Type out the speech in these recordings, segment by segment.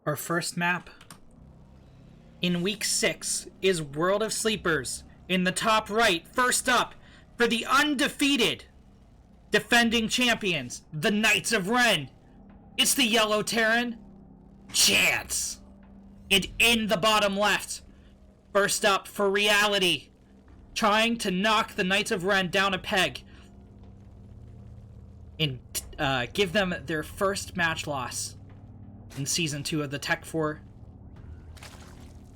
Our first map in week 6 is World of Sleepers. In the top right, first up, for the undefeated defending champions, the Knights of Ren. It's the Yellow Terran, Chance. And in the bottom left, first up for Reality, trying to knock the Knights of Ren down a peg and give them their first match loss in Season 2 of the Tech 4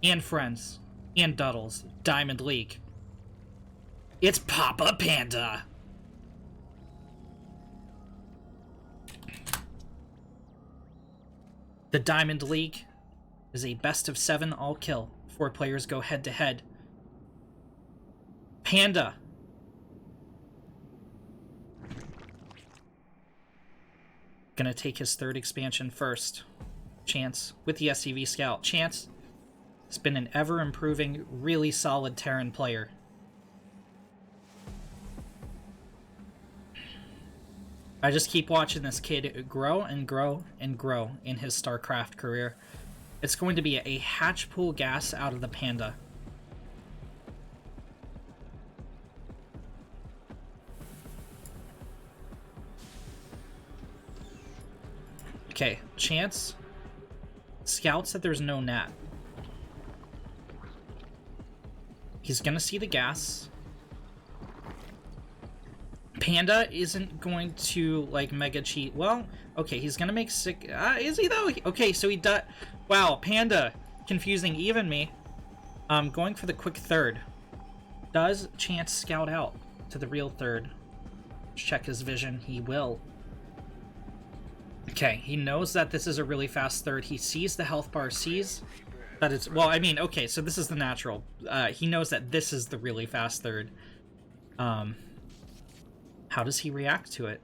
and Friends and Duddles Diamond League. It's Papa Panda. The Diamond League is a best of 7 all kill. 4 players go head to head. Panda gonna take his 3rd expansion first. Chance with the SCV Scout. Chance has been an ever-improving, really solid Terran player. I just keep watching this kid grow and grow and grow in his StarCraft career. It's going to be a hatch pool gas out of the Panda. Okay, Chance scouts that there's no Nat. He's gonna see the gas. Panda isn't going to, like, mega cheat. Well, okay, he's gonna make sick. Is he, though? Okay, so he does. Wow, Panda confusing even me. Going for the quick 3rd. Does Chance scout out to the real 3rd? Check his vision. He will. Okay, he knows that this is a really fast 3rd. He sees the health bar, sees that it's... Well, I mean, okay, so this is the natural. He knows that this is the really fast 3rd. How does he react to it?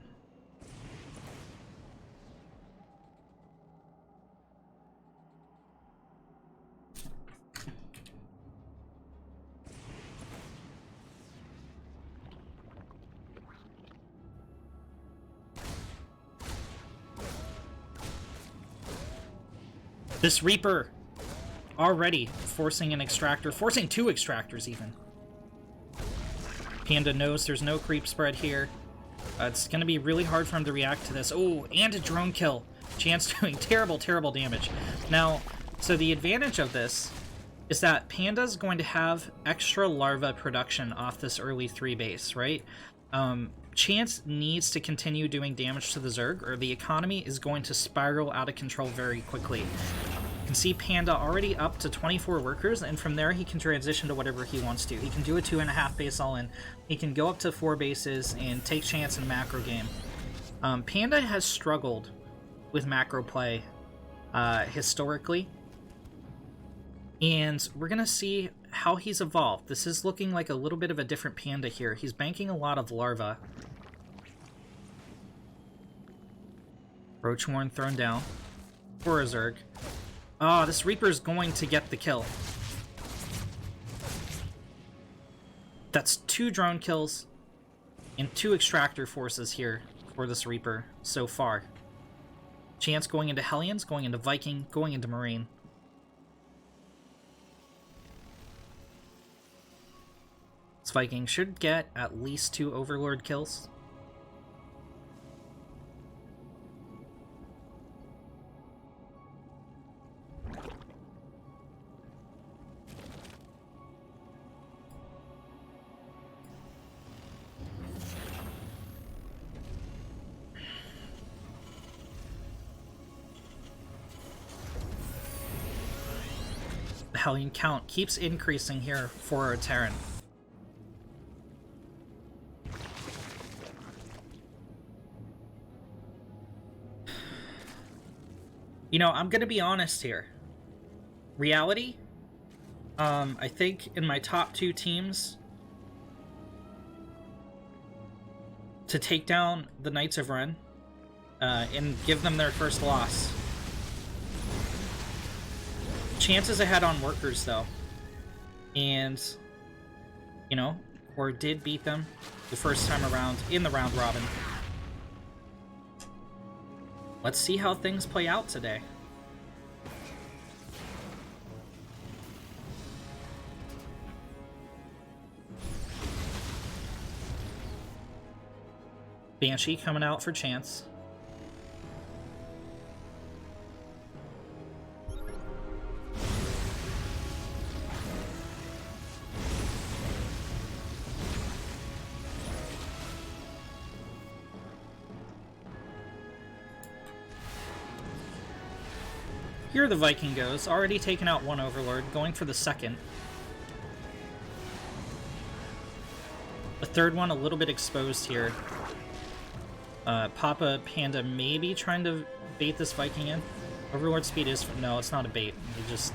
This Reaper already forcing an extractor, forcing 2 extractors even. Panda knows there's no creep spread here. It's going to be really hard for him to react to this. Oh, and a drone kill. Chance doing terrible, terrible damage. Now, so the advantage of this is that Panda's going to have extra larva production off this early 3 base, right? Chance needs to continue doing damage to the Zerg, or the economy is going to spiral out of control very quickly. You can see Panda already up to 24 workers, and from there he can transition to whatever he wants to. He can do a 2.5 base all-in. He can go up to 4 bases and take Chance in macro game. Panda has struggled with macro play historically, and we're going to see how he's evolved. This is looking like a little bit of a different Panda here. He's banking a lot of larva. Roach Warren thrown down for a Zerg. Oh, this Reaper's going to get the kill. That's 2 drone kills and 2 extractor forces here for this Reaper so far. Chance going into Hellions, going into Viking, going into Marine. This Viking should get at least 2 Overlord kills. The Hellion count keeps increasing here for our Terran. You know, I'm gonna be honest here. Reality, I think in my top 2 teams to take down the Knights of Ren and give them their first loss. Chances ahead on workers, though. And, you know, or did beat them the first time around in the round robin. Let's see how things play out today. Banshee coming out for Chance. Here the Viking goes, already taken out one Overlord, going for the second. The third one a little bit exposed here. Papa Panda maybe trying to bait this Viking in. Overlord speed is... no, it's not a bait. He just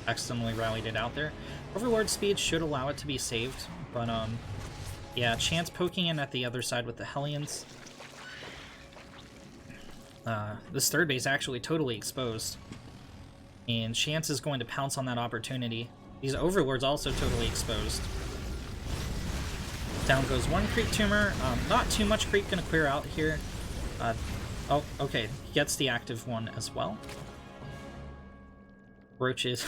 accidentally rallied it out there. Overlord speed should allow it to be saved, but yeah, Chance poking in at the other side with the Hellions. This third base actually totally exposed. And Chance is going to pounce on that opportunity. These Overlords also totally exposed. Down goes one Creep Tumor. Not too much Creep gonna clear out here. Oh, okay. He gets the active one as well. Roaches.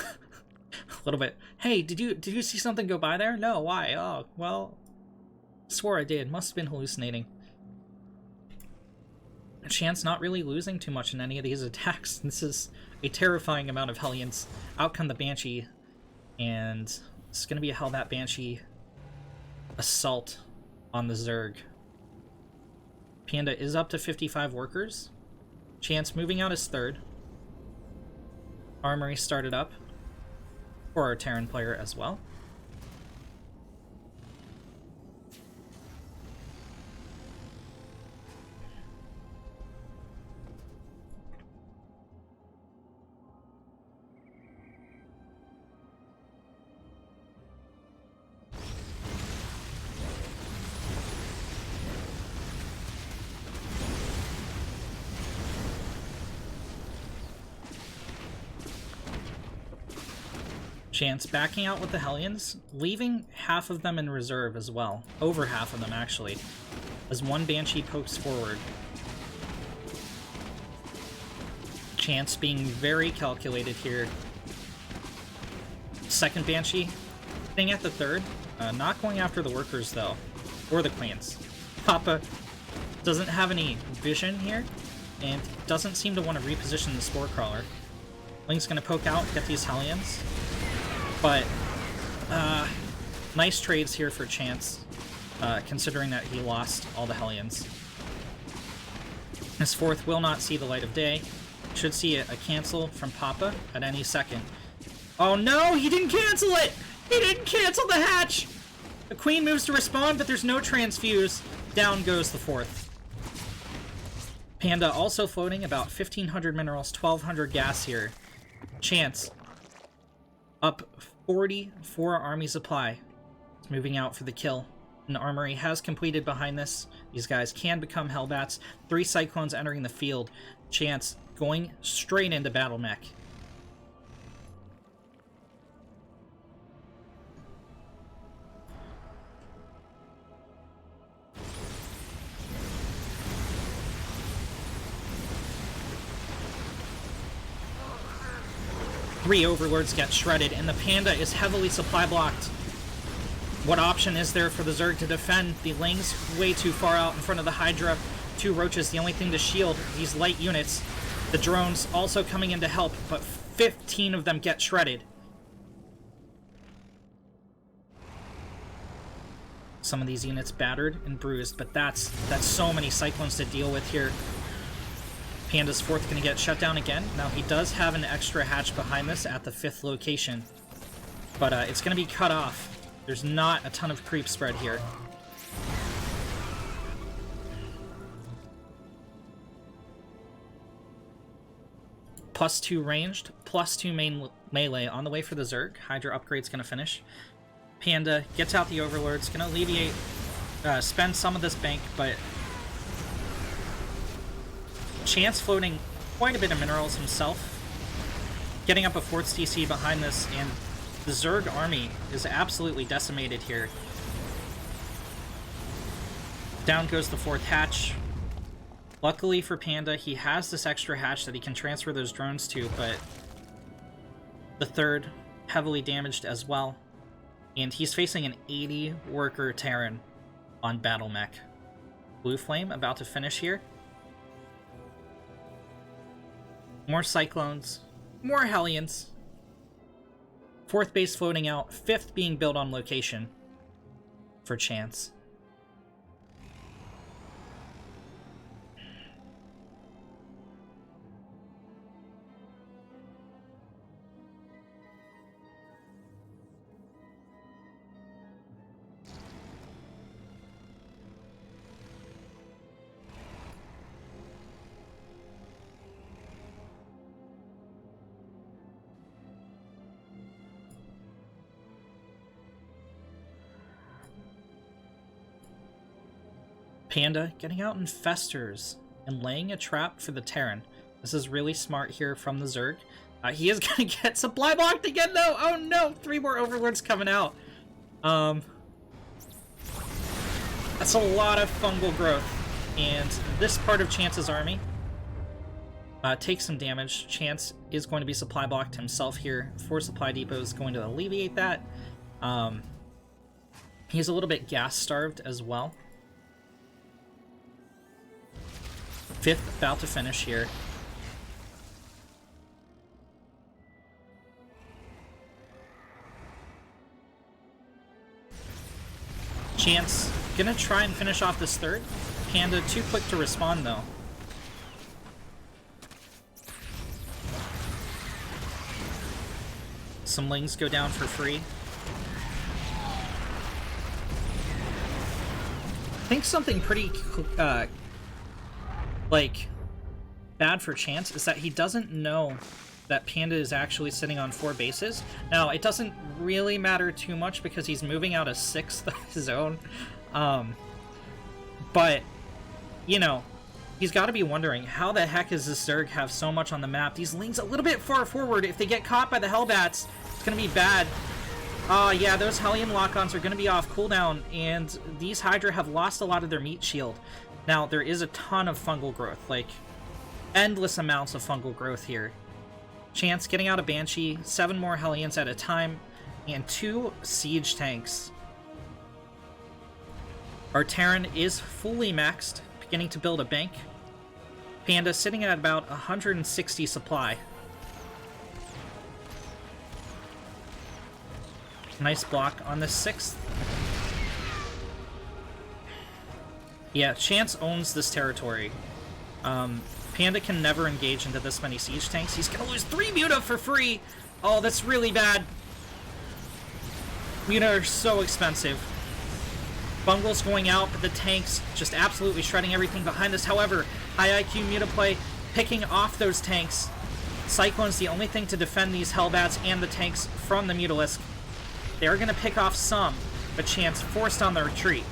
A little bit. Hey, did you see something go by there? No, why? Oh, well, swore I did. Must have been hallucinating. Chance not really losing too much in any of these attacks. This is a terrifying amount of Hellions. Out come the Banshee, and it's going to be a Hellbat Banshee assault on the Zerg. Panda is up to 55 workers. Chance moving out his third. Armory started up for our Terran player as well. Chance backing out with the Hellions, leaving half of them in reserve as well. Over half of them, actually, as one Banshee pokes forward. Chance being very calculated here. Second Banshee, hitting at the third. Not going after the workers, though, or the Queens. Papa doesn't have any vision here, and doesn't seem to want to reposition the Spore Crawler. Link's going to poke out, get these Hellions. But, nice trades here for Chance, considering that he lost all the Hellions. His fourth will not see the light of day. Should see a cancel from Papa at any second. Oh no, he didn't cancel it! He didn't cancel the hatch! The Queen moves to respond, but there's no transfuse. Down goes the fourth. Panda also floating about 1,500 minerals, 1,200 gas here. Chance up 44 army supply. It's moving out for the kill. An armory has completed behind this. These guys can become Hellbats. 3 Cyclones entering the field. Chance going straight into Battle Mech. Three Overlords get shredded, and the Panda is heavily supply blocked. What option is there for the Zerg to defend? The Ling's way too far out in front of the Hydra. 2 Roaches, the only thing to shield these light units. The drones also coming in to help, but 15 of them get shredded. Some of these units battered and bruised, but that's so many Cyclones to deal with here. Panda's fourth going to get shut down again. Now, he does have an extra hatch behind this at the 5th location, but it's going to be cut off. There's not a ton of creep spread here. +2 ranged, +2 main melee on the way for the Zerg. Hydra upgrade's going to finish. Panda gets out the Overlords, going to alleviate, spend some of this bank, but Chance floating quite a bit of minerals himself, getting up a 4th DC behind this, and the Zerg army is absolutely decimated here. Down goes the 4th hatch. Luckily for Panda, he has this extra hatch that he can transfer those drones to, but the 3rd heavily damaged as well. And he's facing an 80 worker Terran on Battle Mech. Blue Flame about to finish here. More Cyclones. More Hellions. 4th base floating out. 5th being built on location for Chance. Panda getting out Infestors and laying a trap for the Terran. This is really smart here from the Zerg. He is going to get supply blocked again, though. Oh, no. 3 more Overlords coming out. That's a lot of fungal growth. And this part of Chance's army takes some damage. Chance is going to be supply blocked himself here. 4 supply depot is going to alleviate that. He's a little bit gas-starved as well. 5th about to finish here. Chance gonna try and finish off this 3rd. Panda too quick to respond though. Some Lings go down for free. I think something pretty like bad for Chance is that he doesn't know that Panda is actually sitting on 4 bases. Now, it doesn't really matter too much because he's moving out a 6th of his own. But, you know, he's got to be wondering, how the heck does this Zerg have so much on the map? These Lings a little bit far forward. If they get caught by the Hellbats, it's going to be bad. Yeah, those Hellion lock-ons are going to be off cooldown, and these Hydra have lost a lot of their meat shield. Now, there is a ton of fungal growth, like, endless amounts of fungal growth here. Chance getting out a Banshee, 7 more Hellions at a time, and 2 siege tanks. Our Terran is fully maxed, beginning to build a bank. Panda sitting at about 160 supply. Nice block on the 6th. Yeah, Chance owns this territory. Panda can never engage into this many siege tanks. He's gonna lose 3 Muta for free! Oh, that's really bad. Muta are so expensive. Bungle's going out, but the tanks just absolutely shredding everything behind us. However, high IQ Muta play, picking off those tanks. Cyclone's the only thing to defend these Hellbats and the tanks from the Mutalisk. They're gonna pick off some, but Chance forced on the retreat.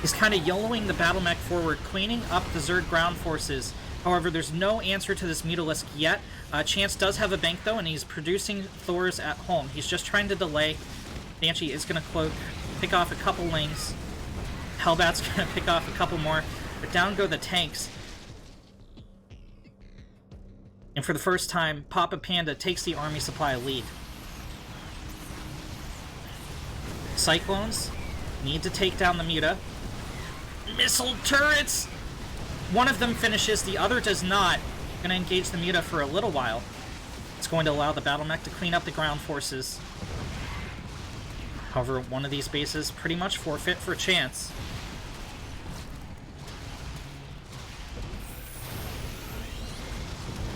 He's kind of YOLOing the battle mech forward, cleaning up the Zerg ground forces. However, there's no answer to this Mutalisk yet. Chance does have a bank, though, and he's producing Thors at home. He's just trying to delay. Banshee is going to cloak, pick off a couple Lings. Hellbat's going to pick off a couple more. But down go the tanks. And for the first time, Papa Panda takes the army supply lead. Cyclones need to take down the Muta. Missile turrets! One of them finishes, the other does not. Gonna engage the Muta for a little while. It's going to allow the battle mech to clean up the ground forces. However, one of these bases pretty much forfeit for Chance.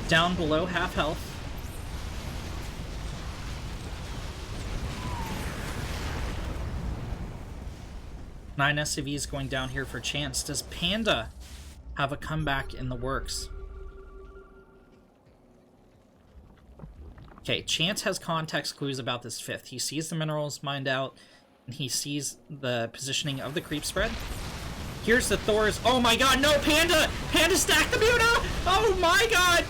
Down below half health. Nine SCVs going down here for Chance. Does Panda have a comeback in the works? Okay, Chance has context clues about this 5th. He sees the minerals mined out, and he sees the positioning of the creep spread. Here's the Thors. Oh my god, no, Panda! Panda stacked the Muta! Oh my god!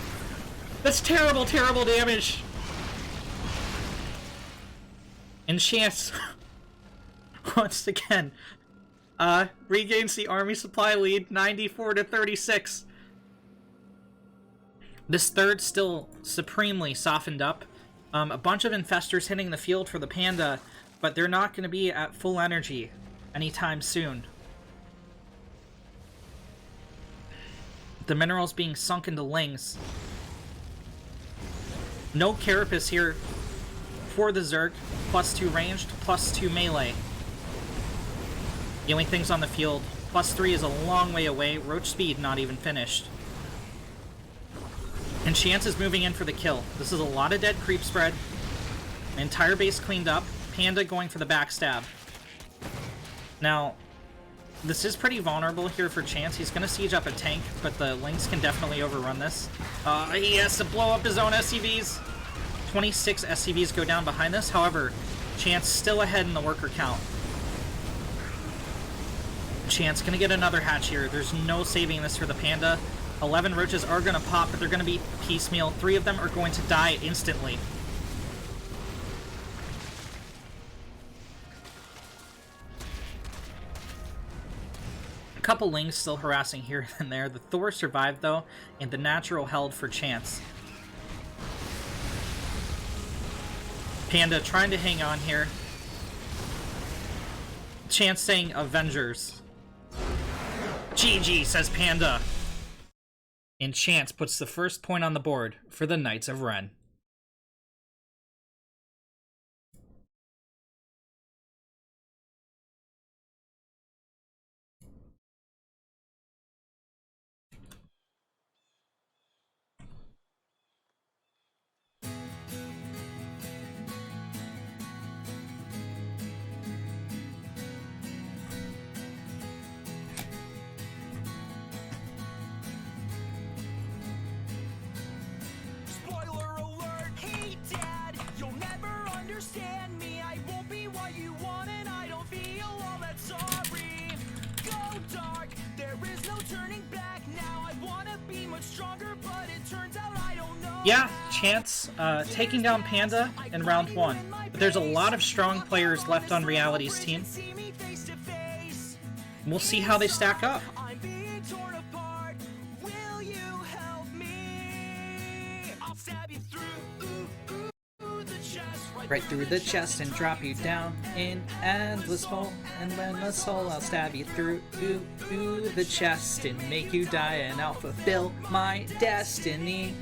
That's terrible, terrible damage. And Chance, once again, regains the army supply lead, 94-36. This 3rd still supremely softened up. A bunch of Infestors hitting the field for the Panda, but they're not going to be at full energy anytime soon. The mineral's being sunk into Lings. No Carapace here for the Zerg. +2 ranged, +2 melee. The only things on the field. +3 is a long way away. Roach speed not even finished. And Chance is moving in for the kill. This is a lot of dead creep spread. The entire base cleaned up. Panda going for the backstab. Now, this is pretty vulnerable here for Chance. He's going to siege up a tank, but the Lynx can definitely overrun this. He has to blow up his own SCVs. 26 SCVs go down behind this. However, Chance still ahead in the worker count. Chance going to get another hatch here. There's no saving this for the Panda. 11 roaches are going to pop, but they're going to be piecemeal. 3 of them are going to die instantly. A couple Lings still harassing here and there. The Thor survived, though, and the Natural held for Chance. Panda trying to hang on here. Chance saying Avengers. GG, says Panda. And Chance puts the first point on the board for the Knights of Ren. Yeah, Chance taking down Panda in round 1. But there's a lot of strong players left on Reality's team. We'll see how they stack up. Right through the chest and drop you down in endless hole. And endless hole, I'll stab you through the chest and make you die, and I'll fulfill my destiny.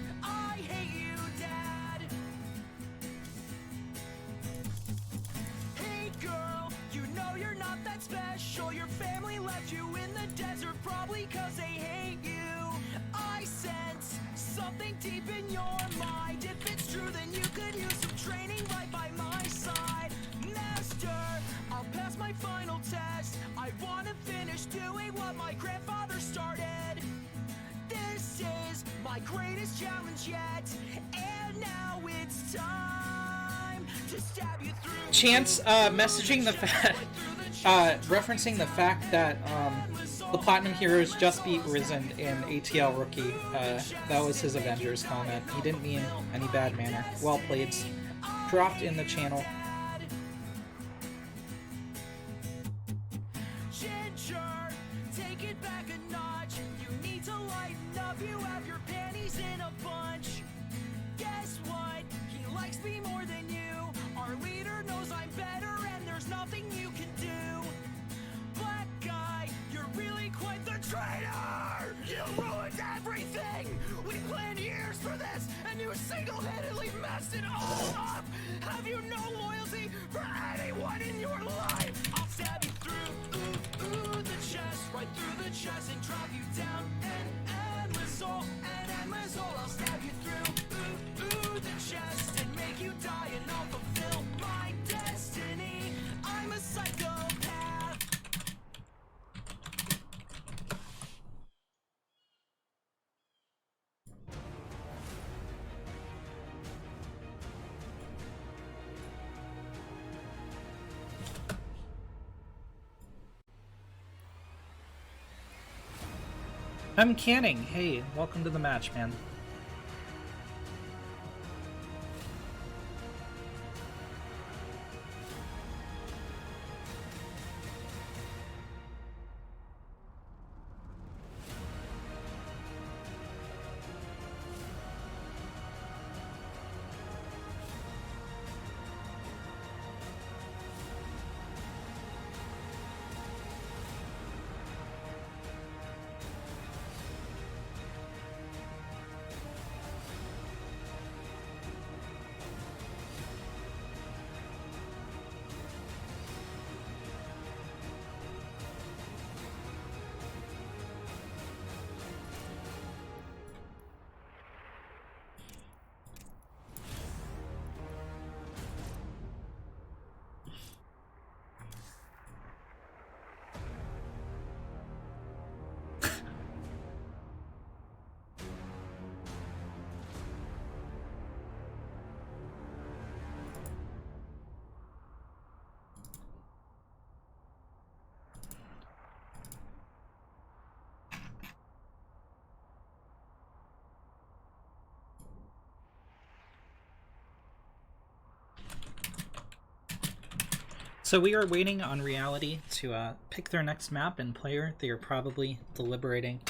Chance messaging the fact, referencing the fact that the Platinum Heroes just beat Risen in ATL Rookie. That was his Avengers comment. He didn't mean any bad manner. Well played. Dropped in the channel. Single-handedly messed it all up! Have you no loyalty for anyone in your life? I'll stab you through the chest, right through the chest, and drop you down an endless hole, I'll stab you through the chest and make you die, and I'll fulfill my destiny. I'm a psychopath. I'm Canning. Hey, welcome to the match, man. So we are waiting on Reality to pick their next map and player. They are probably deliberating.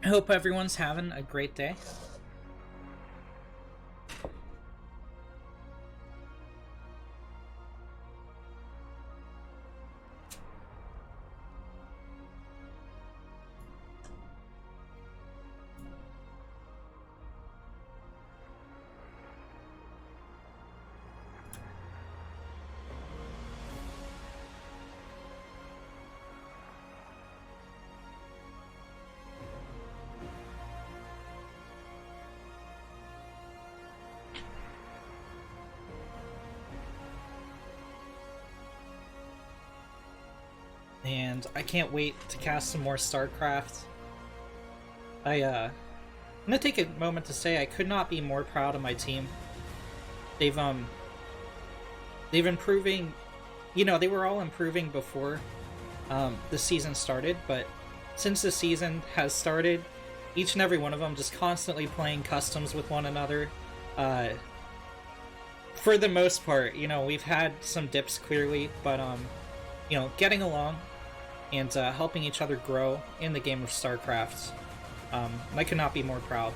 I hope everyone's having a great day. And I can't wait to cast some more StarCraft. I'm gonna take a moment to say I could not be more proud of my team. They've improving, you know, they were all improving before the season started, but since the season has started, each and every one of them just constantly playing customs with one another. For the most part, you know, we've had some dips clearly, but you know, getting along and helping each other grow in the game of StarCraft. I could not be more proud.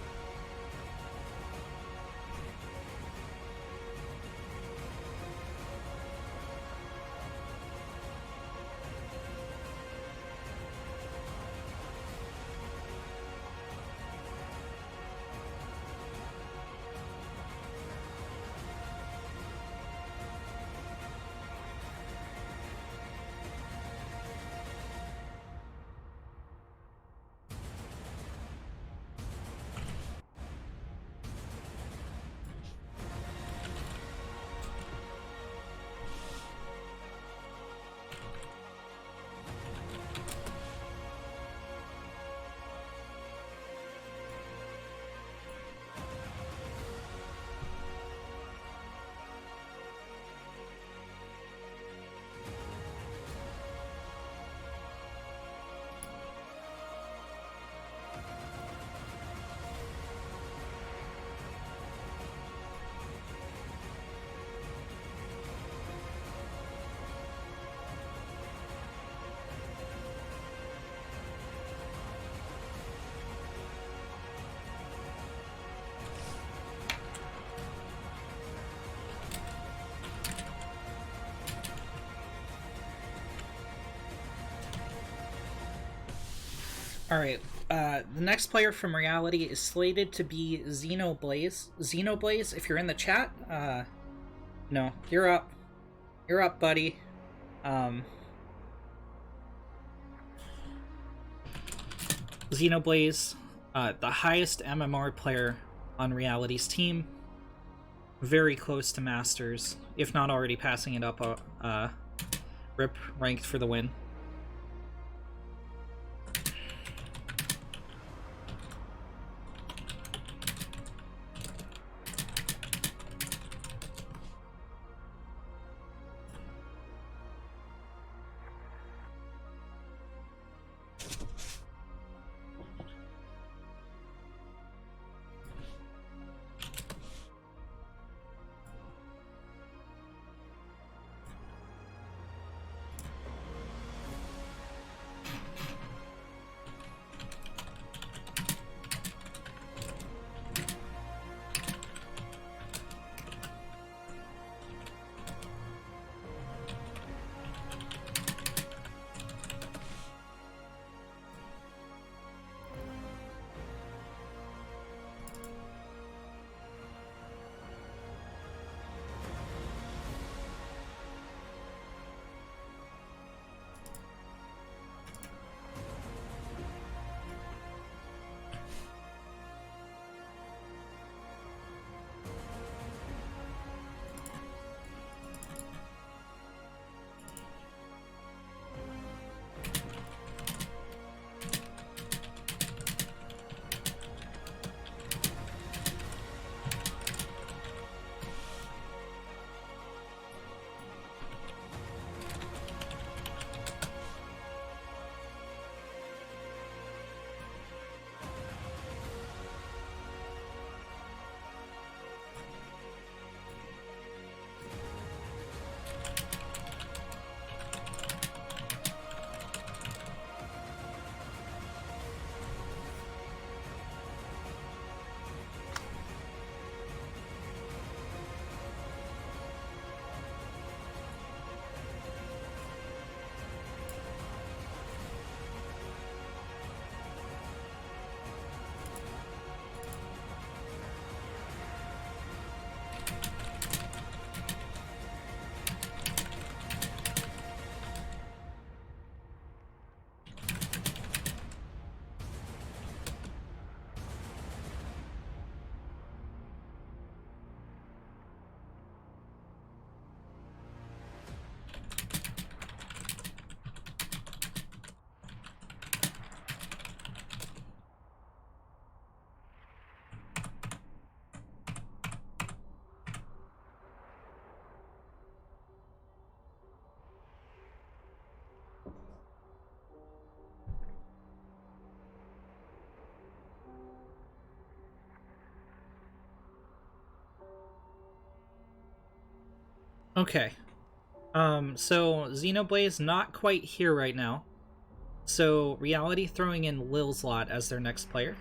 Alright, the next player from Reality is slated to be Xenoblaze. Xenoblaze, if you're in the chat, no, you're up. You're up, buddy. Xenoblaze, the highest MMR player on Reality's team. Very close to Masters, if not already passing it up, Rip ranked for the win. Okay. So Xenoblade's not quite here right now. So Reality throwing in Lil's Lot as their next player.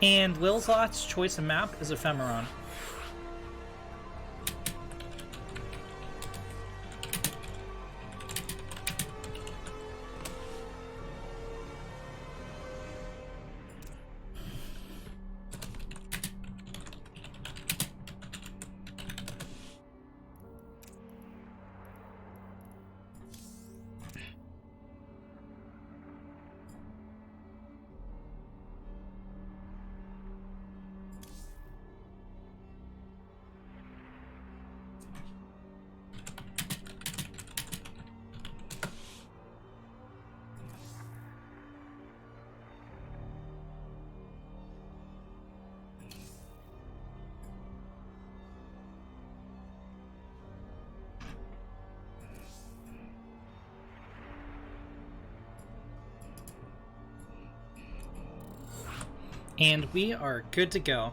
And Lil's Lot's choice of map is Ephemeron. And we are good to go.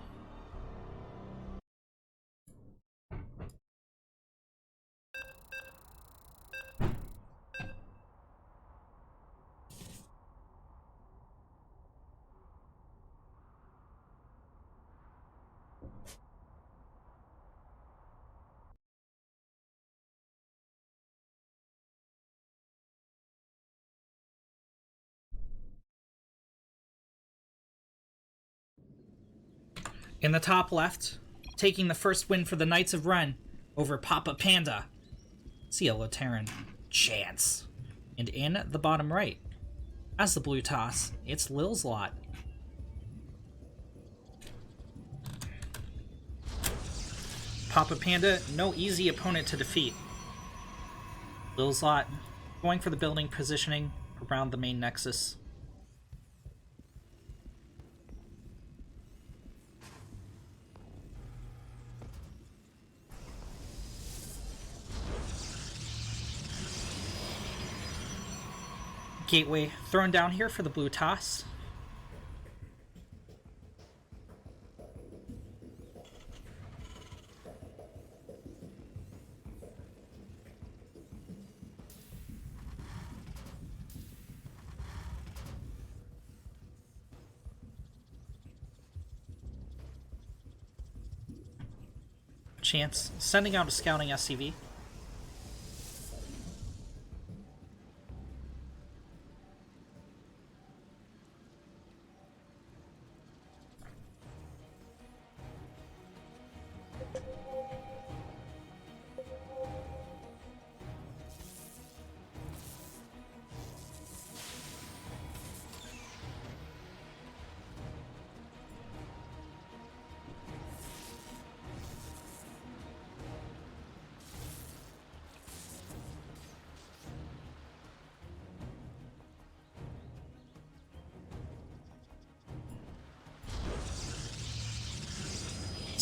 In the top left, taking the first win for the Knights of Ren over Papa Panda, Cielo Terran, Chance. And in the bottom right, as the blue toss, it's Lil's Lot. Papa Panda, no easy opponent to defeat. Lil's Lot going for the building positioning around the main nexus. Gateway thrown down here for the blue toss. Chance sending out a scouting SCV.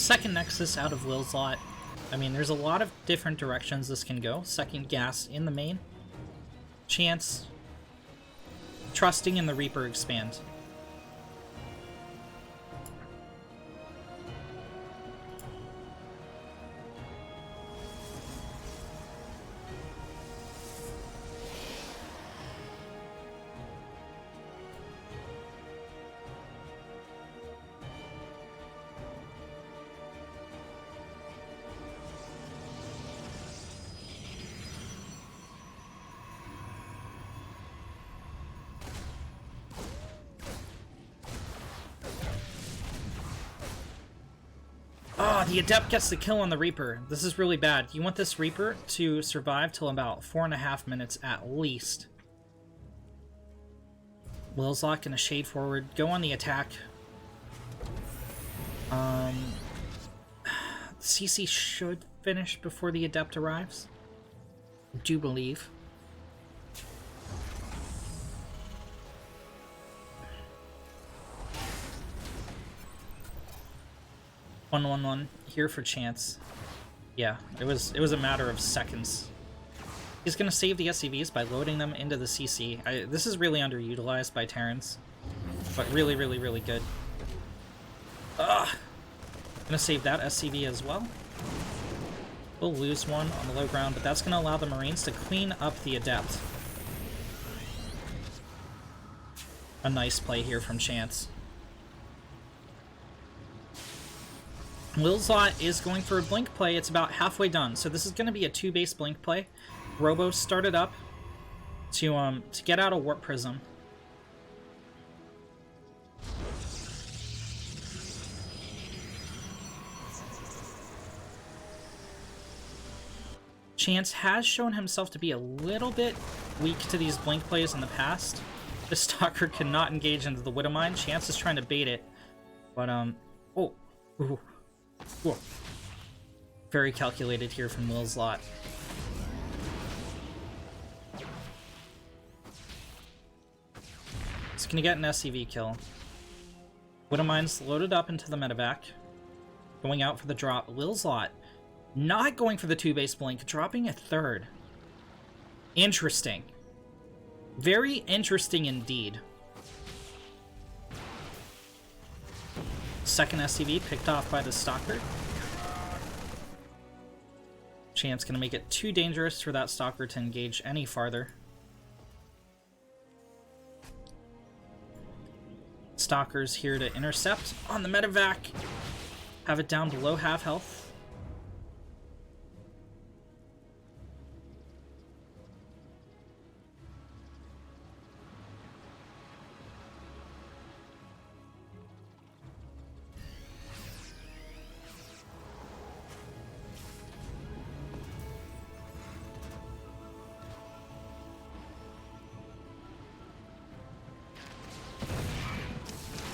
second Nexus out of Will's lot. I mean, there's a lot of different directions this can go. Second gas in the main. Chance trusting in the Reaper expand. Oh, the Adept gets the kill on the Reaper. This is really bad. You want this Reaper to survive till about 4.5 minutes at least. Will's Lot gonna shade forward, go on the attack. CC should finish before the Adept arrives. I do believe. One here for Chance. Yeah, it was a matter of seconds. He's gonna save the SCVs by loading them into the CC. This is really underutilized by Terrans, but really, really, really good. Ugh! Gonna save that SCV as well. We'll lose one on the low ground, but that's gonna allow the Marines to clean up the Adept. A nice play here from Chance. Will's Lot is going for a blink play. It's about halfway done, so this is going to be a 2-base blink play. Robo started up to get out a Warp Prism. Chance has shown himself to be a little bit weak to these blink plays in the past. The Stalker cannot engage into the Widowmine. Chance is trying to bait it, but oh. Ooh. Whoa. Very calculated here from Will's Lot. It's gonna get an SCV kill. Widowmine's loaded up into the medevac. Going out for the drop. Will's Lot not going for the 2-base blink, dropping a 3rd. Interesting. Very interesting indeed. Second SCV picked off by the Stalker. Chance gonna make it too dangerous for that Stalker to engage any farther. Stalker's here to intercept on the medevac. Have it down below half health.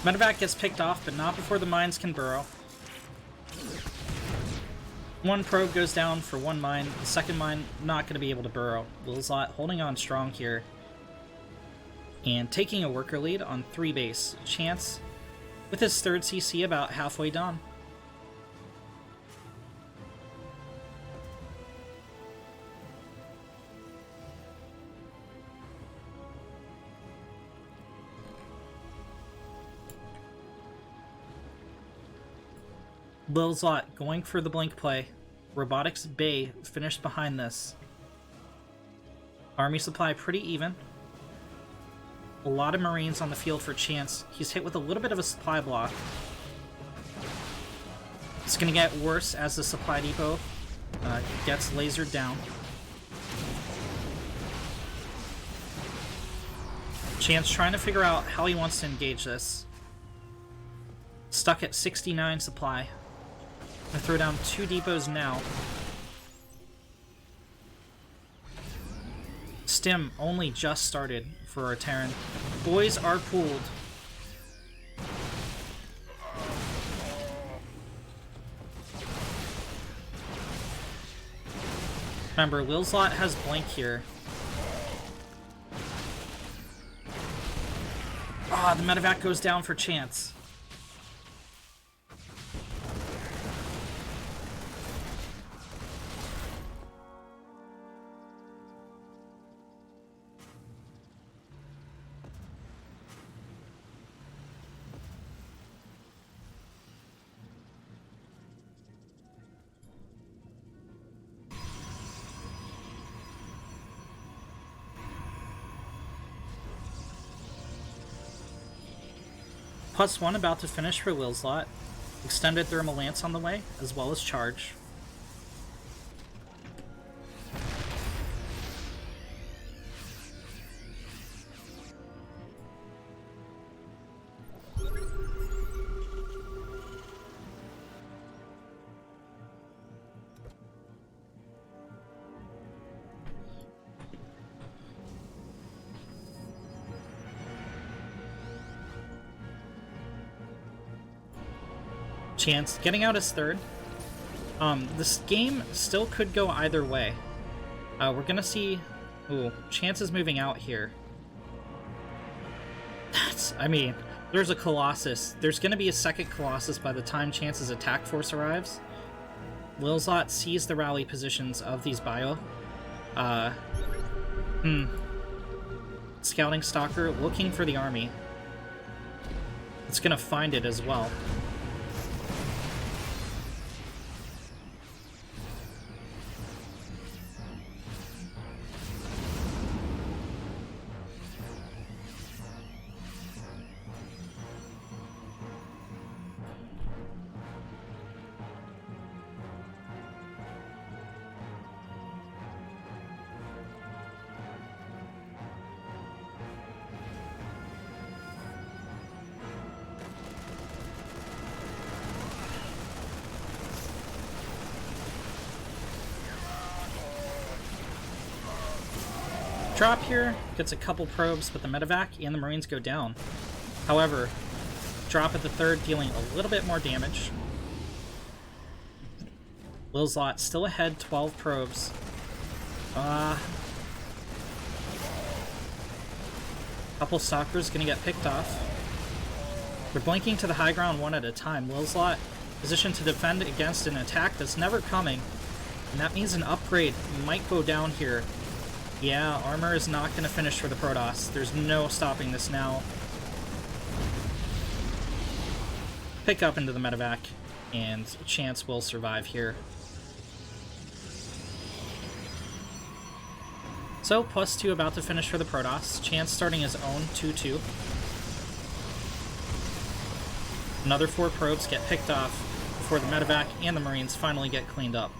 Medevac gets picked off, but not before the mines can burrow. One probe goes down for one mine. The second mine not going to be able to burrow. Will's Lot holding on strong here. And taking a worker lead on 3-base. Chance with his 3rd CC about halfway done. Will's Lot going for the blink play. Robotics Bay finished behind this. Army supply pretty even. A lot of Marines on the field for Chance. He's hit with a little bit of a supply block. It's going to get worse as the supply depot gets lasered down. Chance trying to figure out how he wants to engage this. Stuck at 69 supply. Gonna throw down 2 depots now. Stim only just started for our Terran. Boys are pooled. Remember, Will's Lot has blink here. Ah, the medevac goes down for Chance. +1 about to finish for Lilslot. Extended Thermal Lance on the way, as well as Charge. Chance getting out his third. This game still could go either way. We're gonna see... Ooh, Chance is moving out here. I mean, there's a Colossus. There's gonna be a second Colossus by the time Chance's attack force arrives. Lilslot sees the rally positions of these bio. Scouting Stalker looking for the army. It's gonna find it as well. Drop here, gets a couple probes, but the medevac and the Marines go down. However, drop at the third, dealing a little bit more damage. Lilslot still ahead, 12 probes. Couple Stalkers gonna get picked off. They're blinking to the high ground one at a time. Lilslot positioned to defend against an attack that's never coming, and that means an upgrade might go down here. Yeah, armor is not going to finish for the Protoss. There's no stopping this now. Pick up into the medevac, and Chance will survive here. So, +2 about to finish for the Protoss. Chance starting his own 2-2. Another 4 probes get picked off before the medevac and the Marines finally get cleaned up.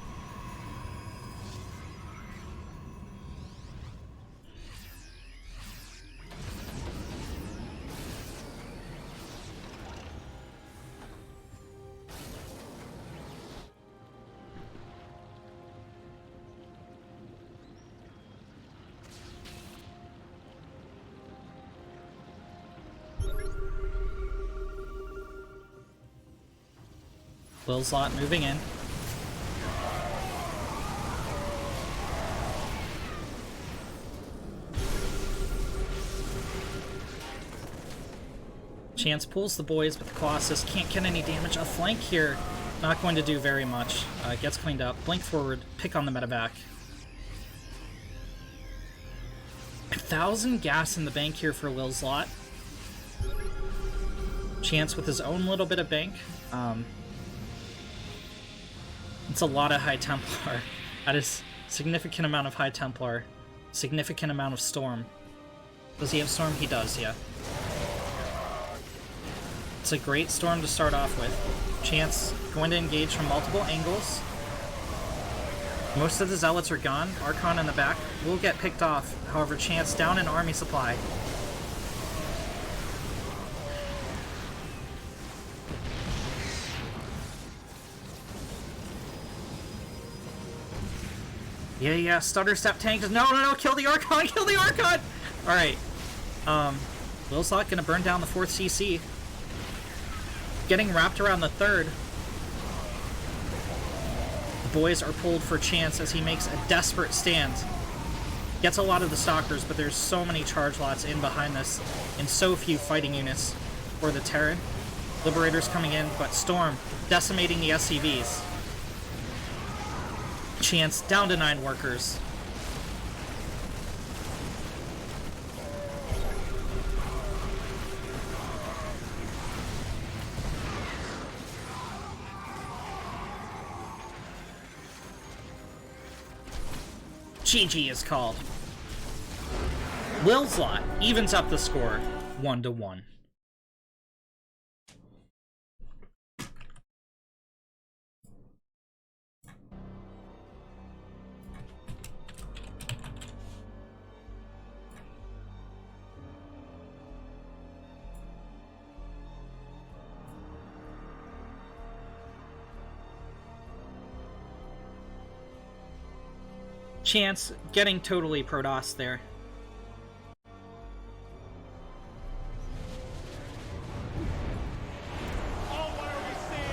Lilslot moving in. Chance pulls the boys, but the Colossus can't get any damage. A flank here, not going to do very much. Gets cleaned up. Blink forward, pick on the medevac. 1,000 gas in the bank here for Lilslot. Chance with his own little bit of bank. It's a lot of High Templar. That is significant amount of High Templar. Significant amount of Storm. Does he have Storm? He does, yeah. It's a great Storm to start off with. Chance going to engage from multiple angles. Most of the Zealots are gone. Archon in the back will get picked off. However, Chance down in army supply. Yeah, stutter step tank. No, kill the Archon, kill the Archon! Alright. Lilslot gonna burn down the 4th CC. Getting wrapped around the 3rd. The boys are pulled for Chance as he makes a desperate stand. Gets a lot of the Stalkers, but there's so many charge lots in behind this, and so few fighting units for the Terran. Liberators coming in, but Storm decimating the SCVs. Chance down to 9 workers. GG is called. Lilslot evens up the score 1-1. Chance getting totally Protoss there. Oh, what are we seeing?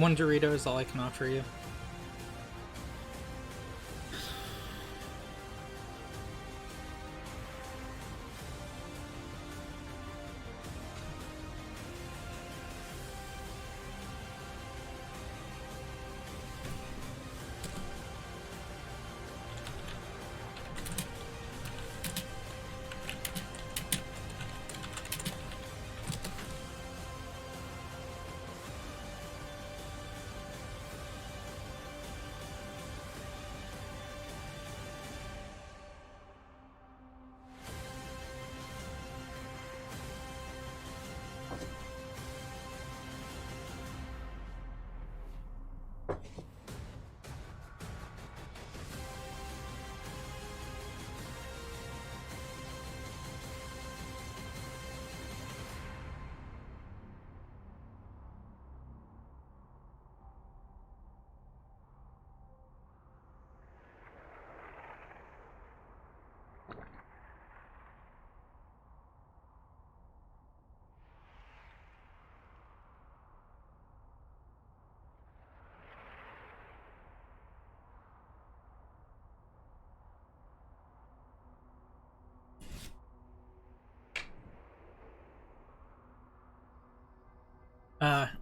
One Dorito is all I can offer you.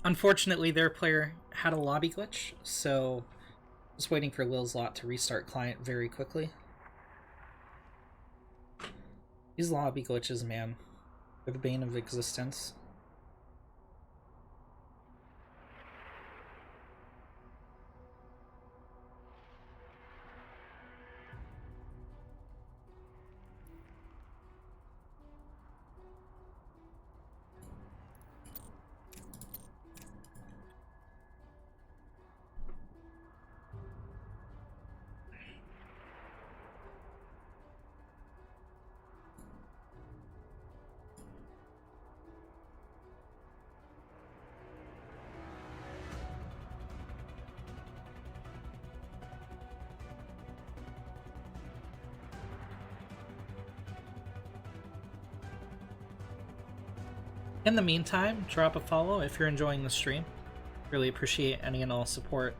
Unfortunately, their player had a lobby glitch, so just waiting for Lil's Lot to restart client very quickly. These lobby glitches, man, they're the bane of existence. In the meantime, drop a follow if you're enjoying the stream. Really appreciate any and all support.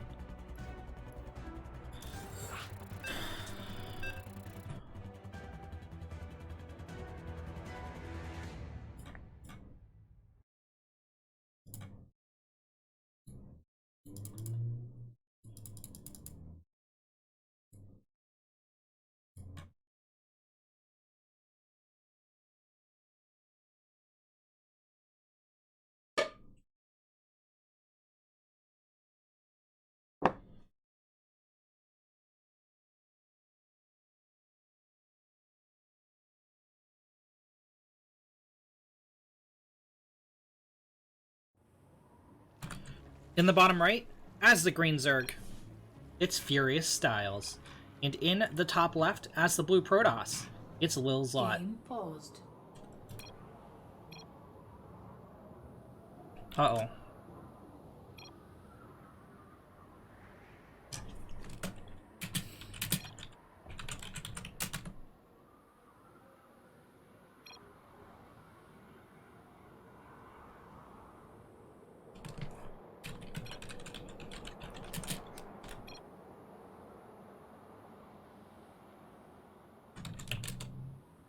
In the bottom right, as the green Zerg, it's Furious Styles. And in the top left, as the blue Protoss, it's Lil's Lot. Game paused. Uh-oh.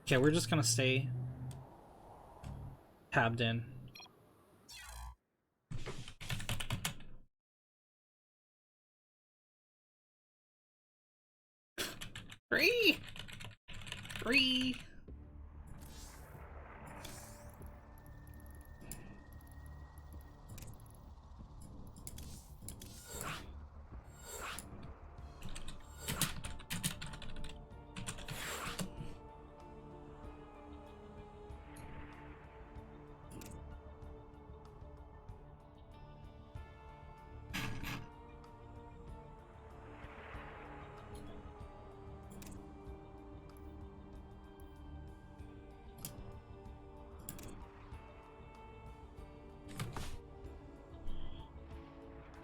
Okay, we're just gonna stay tabbed in. Three! Three!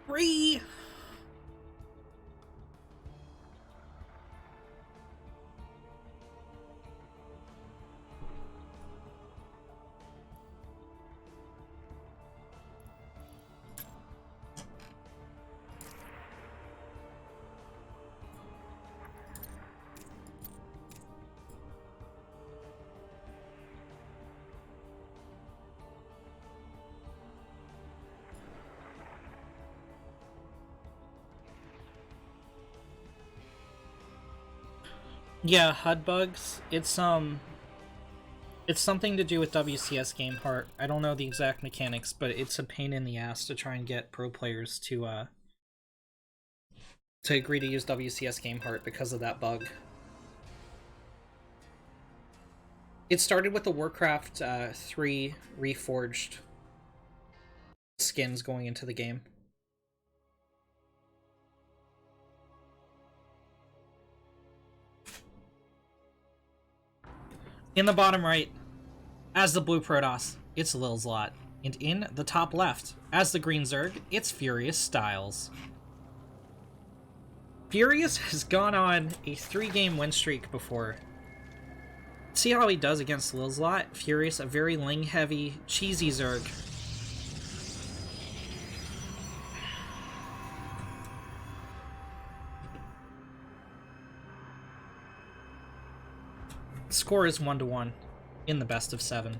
Three! Yeah, HUD bugs. It's something to do with WCS Game Heart. I don't know the exact mechanics, but it's a pain in the ass to try and get pro players to agree to use WCS Game Heart because of that bug. It started with the Warcraft 3 Reforged skins going into the game. In the bottom right, as the blue Protoss, it's Lilzlot. And in the top left, as the green Zerg, it's Furious Styles. Furious has gone on a 3-game win streak before. See how he does against Lilzlot? Furious, a very Ling-heavy, cheesy Zerg. Score is 1-1 in the best of 7.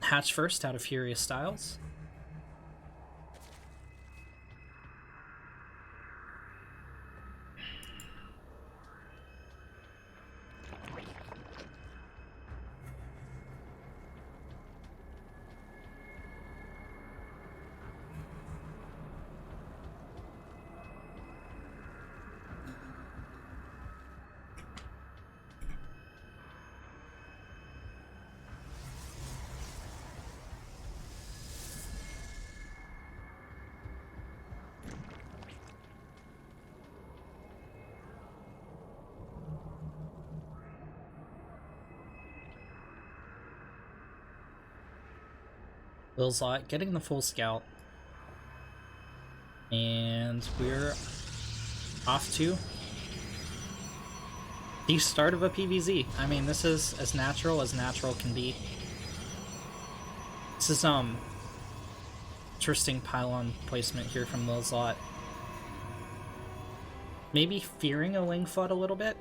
Hatch first out of Furious Styles. Lilzlot getting the full scout. And we're off to the start of a PvZ. I mean, this is as natural can be. This is interesting pylon placement here from Lilzlot. Maybe fearing a Ling Flood a little bit.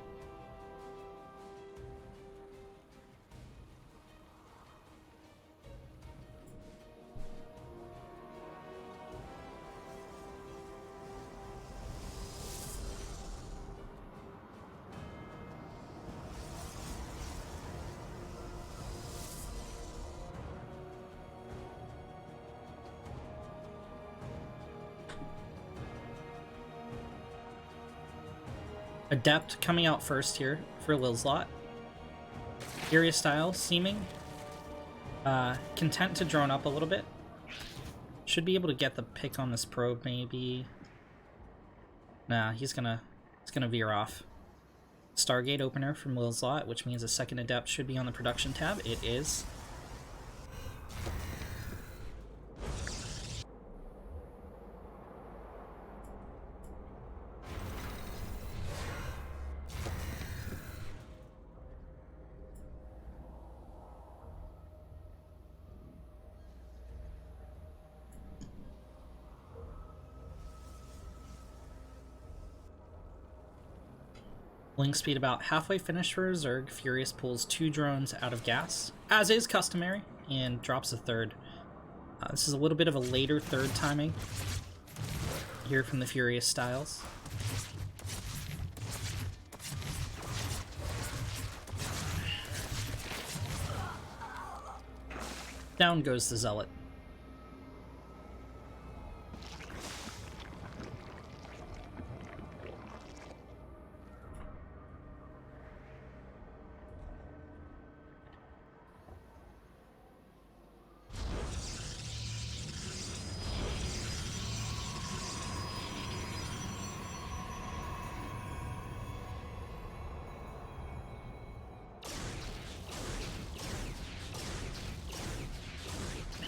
Adept coming out first here for Lilzlot. Furious Styles seeming content to drone up a little bit. Should be able to get the pick on this probe, maybe. Nah, he's gonna veer off. Stargate opener from Lilzlot, which means a second Adept should be on the production tab. It is. Link speed about halfway finished for Zerg. Furious pulls 2 drones out of gas, as is customary, and drops a third. This is a little bit of a later third timing here from the Furious Styles. Down goes the Zealot.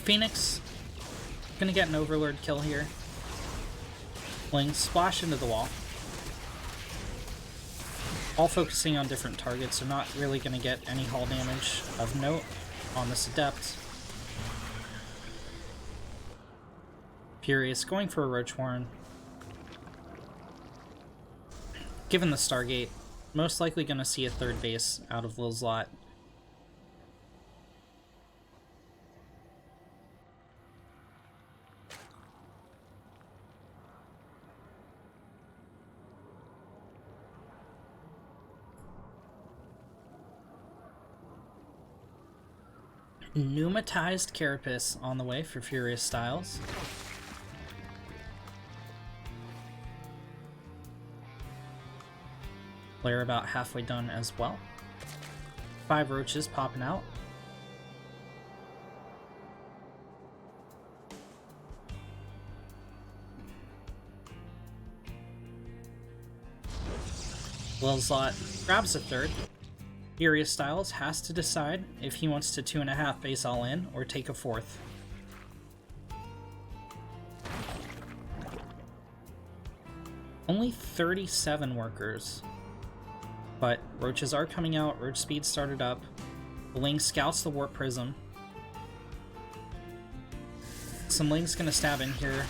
Phoenix gonna get an Overlord kill here. Ling splash into the wall. All focusing on different targets, so not really gonna get any hull damage of note on this Adept. Furious going for a Roach Warren. Given the Stargate, most likely gonna see a third base out of Lilzlot. Pneumatized Carapace on the way for Furious Styles. Lair about halfway done as well. 5 roaches popping out. Lilzlot grabs a third. Furious Styles has to decide if he wants to 2.5 base all in or take a fourth. Only 37 workers. But roaches are coming out, roach speed started up. Ling scouts the warp prism. Some Ling's gonna stab in here.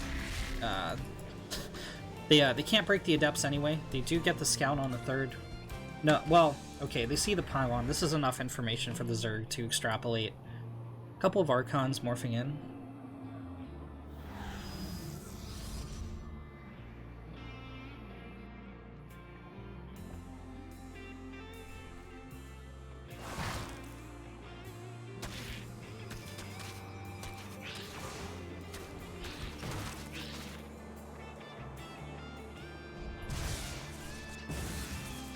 They can't break the adepts anyway. They do get the scout on the third. No, well, okay, they see the pylon. This is enough information for the Zerg to extrapolate. A couple of Archons morphing in.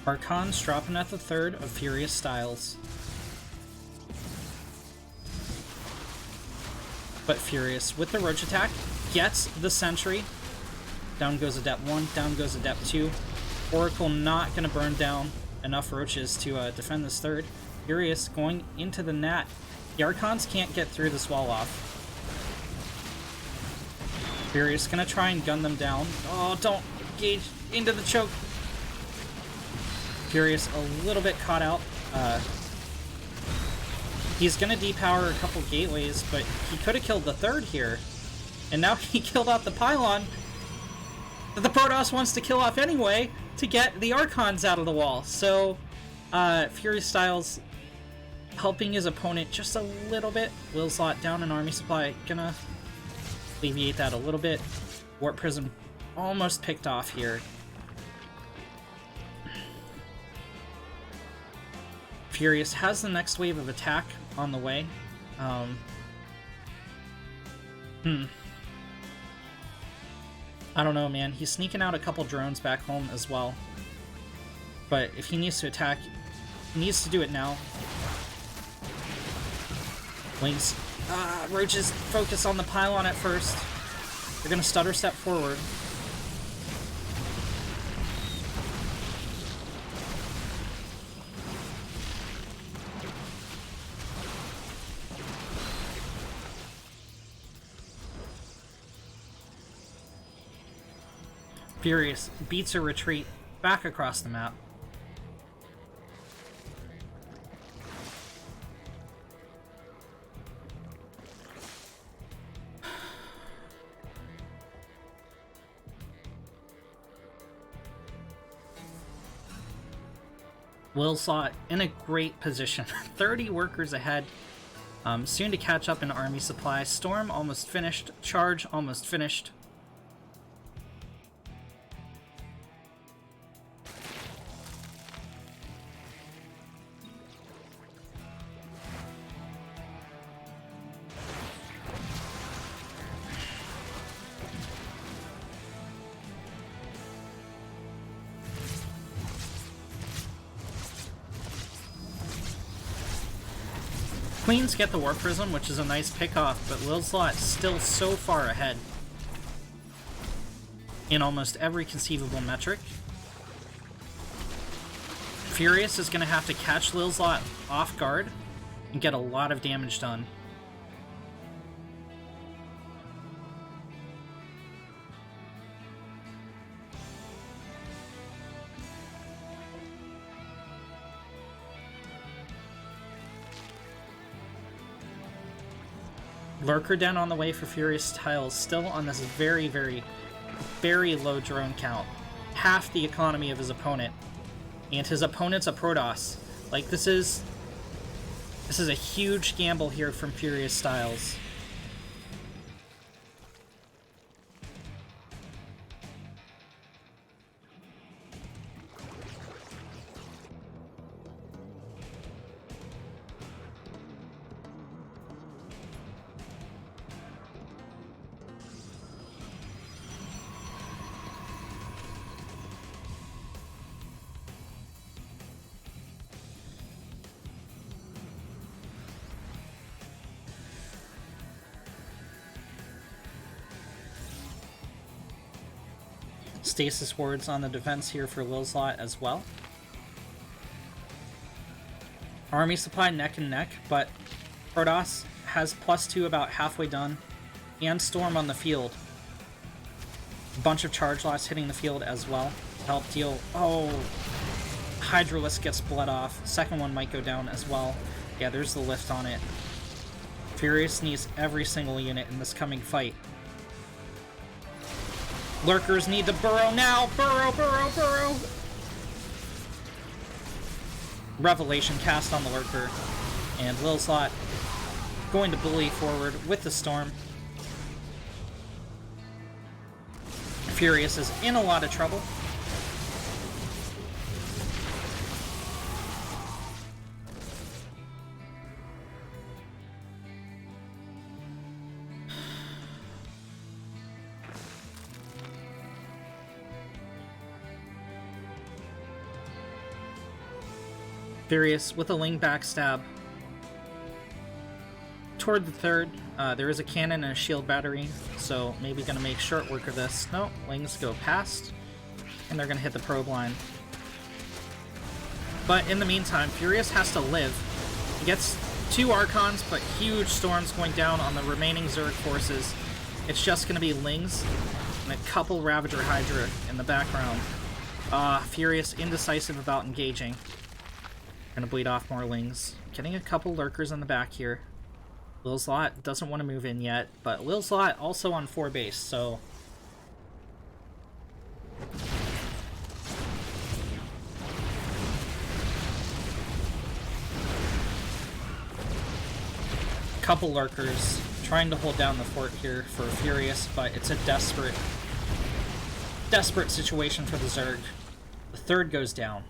Archons dropping at the third of Furious Styles. But Furious, with the roach attack, gets the sentry. Down goes Adept 1, down goes Adept 2. Oracle not going to burn down enough roaches to defend this third. Furious going into the Nat. The Archons can't get through this wall off. Furious going to try and gun them down. Oh, don't engage into the choke. Furious a little bit caught out. He's gonna depower a couple gateways, but he could have killed the third here. And now he killed off the pylon that the Protoss wants to kill off anyway to get the Archons out of the wall. So, Furious Styles helping his opponent just a little bit. Lilzlot down in army supply, gonna alleviate that a little bit. Warp Prism almost picked off here. Furious has the next wave of attack on the way. I don't know, man. He's sneaking out a couple drones back home as well. But if he needs to attack, he needs to do it now. Wings. Roaches focus on the pylon at first. They're gonna stutter step forward. Furious beats a retreat back across the map. Lilzlot in a great position. 30 workers ahead. Soon to catch up in army supply. Storm almost finished. Charge almost finished. Queens get the Warp Prism, which is a nice pick-off, but Lilzlot still so far ahead in almost every conceivable metric. Furious is going to have to catch Lilzlot off guard and get a lot of damage done. Lurker Den on the way for Furious Styles, still on this very, very, very low drone count. Half the economy of his opponent. And his opponent's a Protoss. Like, this is a huge gamble here from Furious Styles. Stasis wards on the defense here for Lilslot as well. Army supply neck and neck, but Protoss has +2 about halfway done, and Storm on the field. A bunch of charge loss hitting the field as well to help deal. Oh, Hydralisk gets bled off. Second one might go down as well. Yeah, there's the lift on it. Furious needs every single unit in this coming fight. Lurkers need to burrow now! Burrow, burrow, burrow! Revelation cast on the Lurker. And Lilslot going to bully forward with the Storm. Furious is in a lot of trouble. Furious with a Ling backstab. Toward the third, there is a cannon and a shield battery, so maybe gonna make short work of this. No, Lings go past, and they're gonna hit the probe line. But in the meantime, Furious has to live. He gets 2 Archons, but huge storms going down on the remaining Zerg forces. It's just gonna be Lings and a couple Ravager Hydra in the background. Furious indecisive about engaging. Gonna bleed off more Lings. Getting a couple Lurkers in the back here. Lilslot doesn't want to move in yet, but Lilslot also on 4 base, so... Couple Lurkers trying to hold down the fort here for Furious, but it's a desperate situation for the Zerg. The third goes down.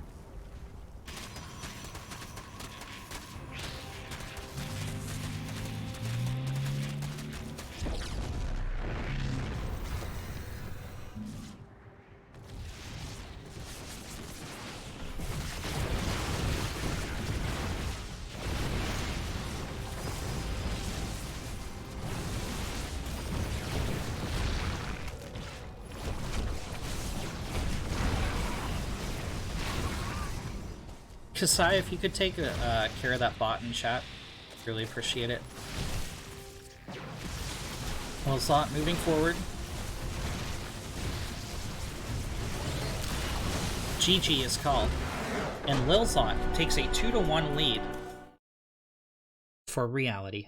Kasai, if you could take care of that bot in chat, really appreciate it. Lilslot moving forward. GG is called, and Lilslot takes a 2-1 lead for Reality.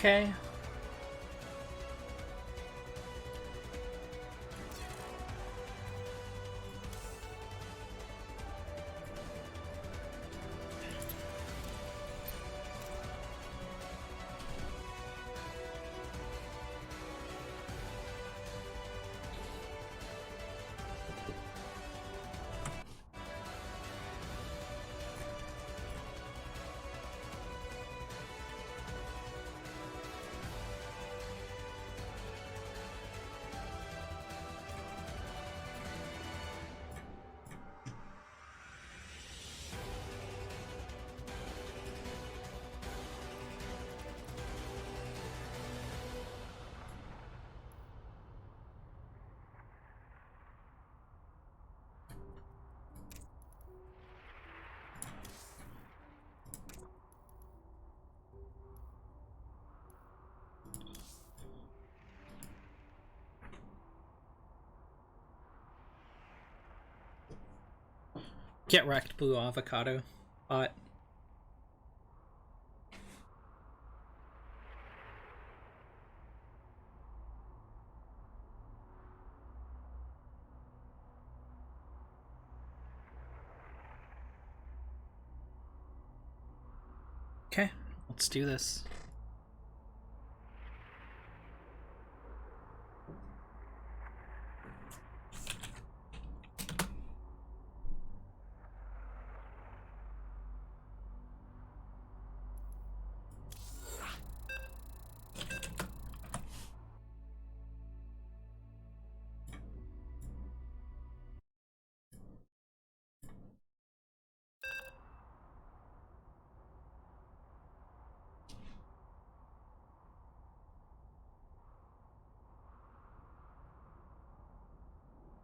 Okay. Get wrecked, blue avocado. Bot. Okay, let's do this.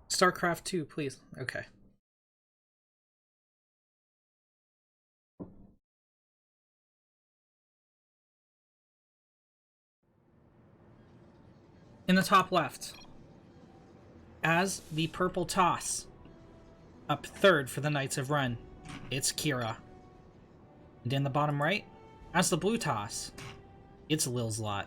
StarCraft 2, please. Okay. In the top left, as the purple toss, up third for the Knights of Ren, it's Kira. And in the bottom right, as the blue toss, it's Lilslot.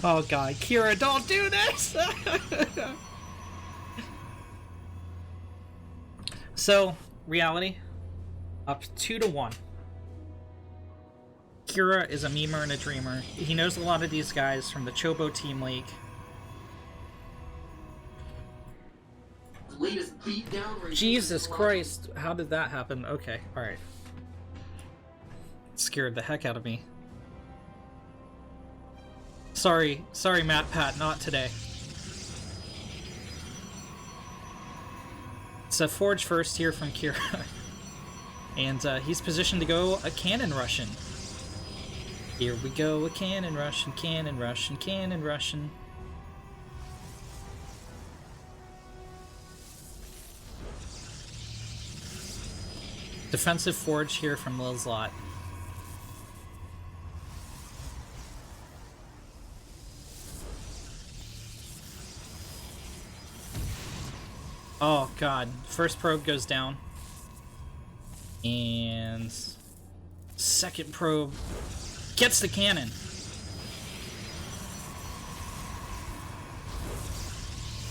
Oh god, Kira, don't do this! So, reality, up 2-1. Kira is a memer and a dreamer. He knows a lot of these guys from the Chobo Team League. Jesus Christ, how did that happen? Okay, alright. Scared the heck out of me. Sorry, Matt Pat, not today. It's a Forge first here from Kira. And he's positioned to go a Cannon Russian. Here we go, a Cannon Russian, Cannon Russian, Cannon Russian. Defensive Forge here from Lilslot. Oh god, first probe goes down. And second probe gets the cannon.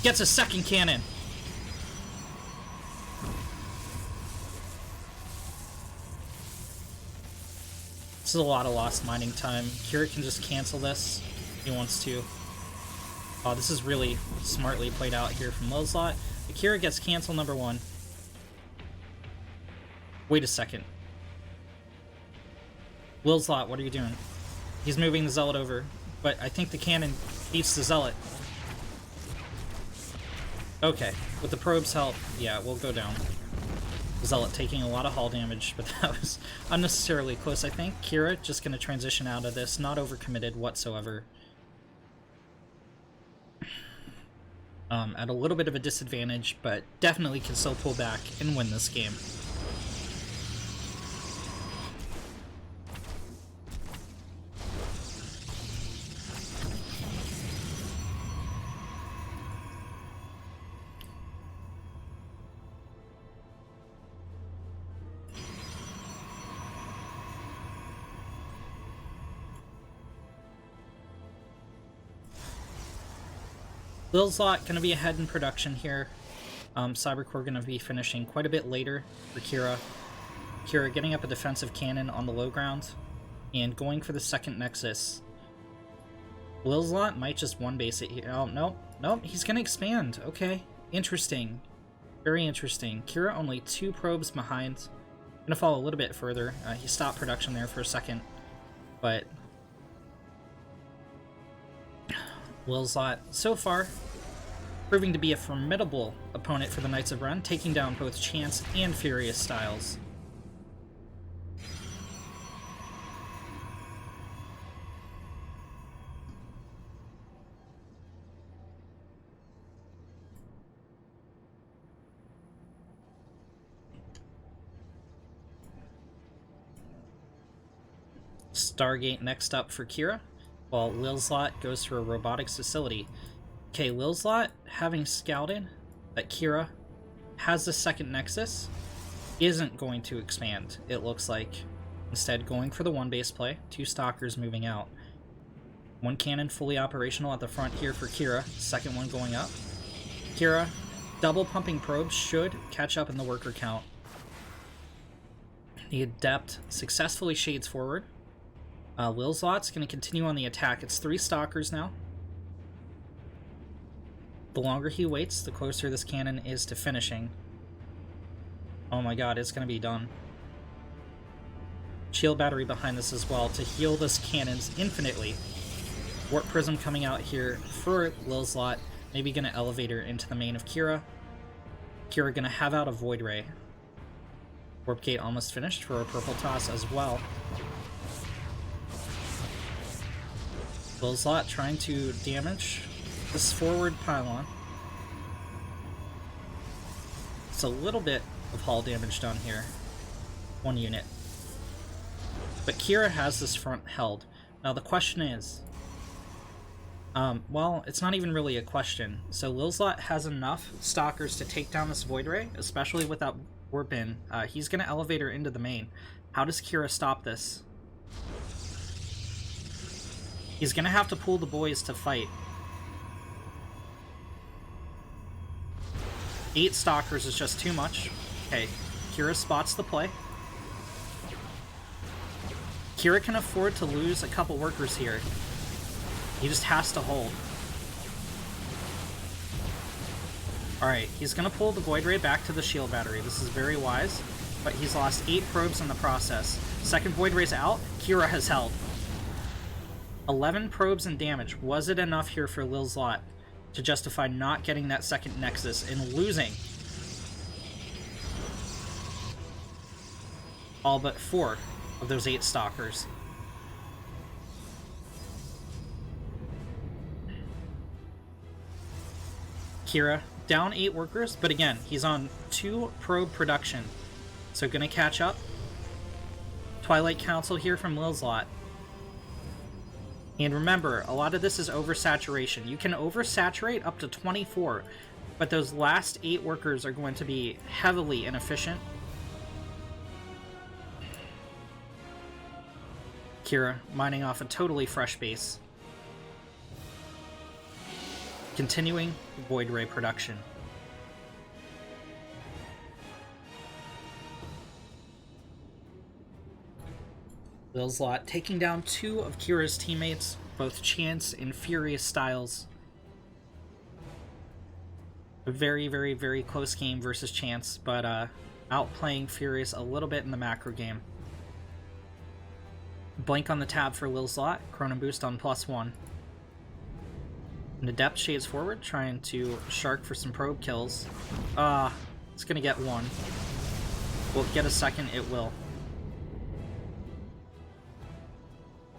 Gets a second cannon. This is a lot of lost mining time. Kira can just cancel this if he wants to. Oh, this is really smartly played out here from Lilslot. Akira gets cancel number 1. Wait a second. Lilslot, what are you doing? He's moving the Zealot over, but I think the cannon beats the Zealot. Okay, with the probe's help, yeah, we'll go down. Zealot taking a lot of hull damage, but that was unnecessarily close, I think. Kira just going to transition out of this, not overcommitted whatsoever. At a little bit of a disadvantage, but definitely can still pull back and win this game. Lil's Lot gonna be ahead in production here. Cybercore gonna be finishing quite a bit later for Kira. Kira getting up a defensive cannon on the low ground and going for the second Nexus. Lil's Lot might just one base it here. Oh, nope, he's gonna expand. Okay, interesting. Very interesting. Kira only 2 probes behind. Gonna fall a little bit further. He stopped production there for a second, but Lil's Lot, so far, proving to be a formidable opponent for the Knights of Ren, taking down both Chance and Furious Styles. Stargate next up for Kira, while Lil's Lot goes to a robotics facility. Okay, Lil's Lot, having scouted that Kira has the second Nexus, isn't going to expand, it looks like. Instead, going for the one base play, 2 Stalkers moving out. 1 cannon fully operational at the front here for Kira, second one going up. Kira, double pumping probes should catch up in the worker count. The Adept successfully shades forward. Lil's Lot's going to continue on the attack. It's 3 Stalkers now. The longer he waits, the closer this cannon is to finishing. Oh my god, it's going to be done. Shield battery behind this as well to heal this cannons infinitely. Warp Prism coming out here for Lil's Lot. Maybe going to elevate her into the main of Kira. Kira going to have out a Void Ray. Warp Gate almost finished for a purple toss as well. Lil's Lot trying to damage this forward pylon. It's a little bit of hull damage done here. 1 unit. But Kira has this front held. Now the question is... well, it's not even really a question. So Lil's Lot has enough Stalkers to take down this Void Ray, especially without Warp in. He's going to elevate her into the main. How does Kira stop this? He's gonna have to pull the boys to fight. 8 Stalkers is just too much. Okay, Kira spots the play. Kira can afford to lose a couple workers here. He just has to hold. Alright, he's gonna pull the Void Ray back to the shield battery. This is very wise, but he's lost 8 probes in the process. Second Void Ray's out, Kira has held. 11 probes and damage. Was it enough here for Lil's Lot to justify not getting that second Nexus and losing all but 4 of those 8 Stalkers? Kira down 8 workers, but again, he's on 2 probe production, so gonna catch up. Twilight Council here from Lil's Lot. And remember, a lot of this is oversaturation. You can oversaturate up to 24, but those last 8 workers are going to be heavily inefficient. Kira mining off a totally fresh base. Continuing Void Ray production. Lil's Lot taking down 2 of Kira's teammates, both Chance and Furious Styles. A very, very, very close game versus Chance, but outplaying Furious a little bit in the macro game. Blink on the tab for Lil's Lot, Chrono Boost on +1. And Adept shades forward, trying to shark for some probe kills. It's gonna get 1. Will it get a second? It will.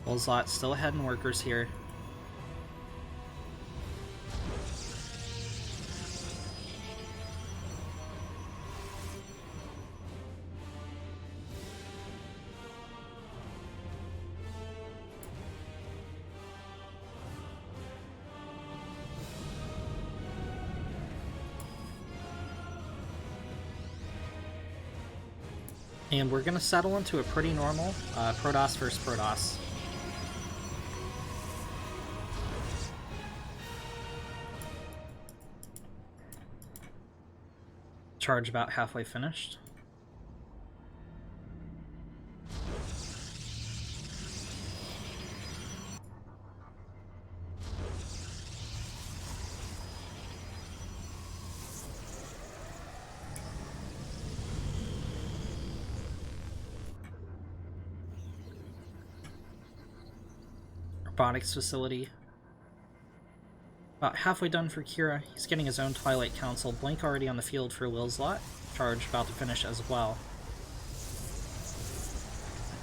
Lil's Lot still ahead in workers here. And we're going to settle into a pretty normal Protoss versus Protoss. Charge about halfway finished. Robotics facility. About halfway done for Kira. He's getting his own Twilight Council. Blink already on the field for Lilslot. Charge about to finish as well.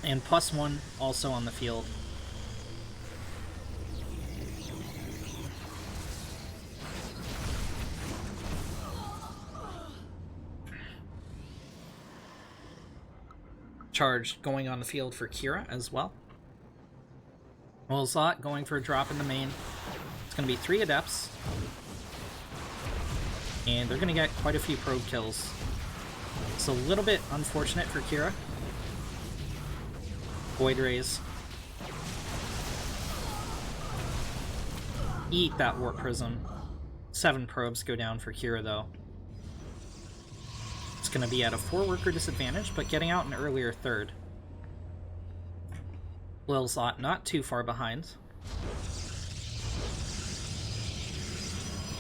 And +1 also on the field. Charge going on the field for Kira as well. Lilslot going for a drop in the main. It's going to be 3 Adepts. And they're going to get quite a few probe kills. It's a little bit unfortunate for Kira. Void Rays. Eat that Warp Prism. 7 probes go down for Kira, though. It's going to be at a 4-worker disadvantage, but getting out an earlier 3rd. Lilslot not too far behind.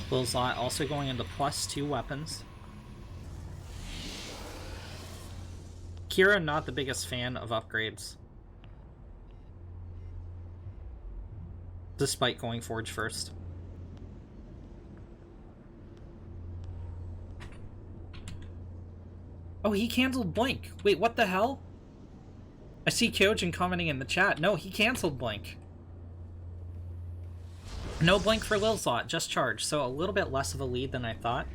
Lilslot also going into +2 weapons. Kira not the biggest fan of upgrades, despite going Forge first. Oh, he canceled Blink. Wait, what the hell? I see Kyojin commenting in the chat. No, he canceled Blink. No Blink for Lilslot, just Charge. So a little bit less of a lead than I thought.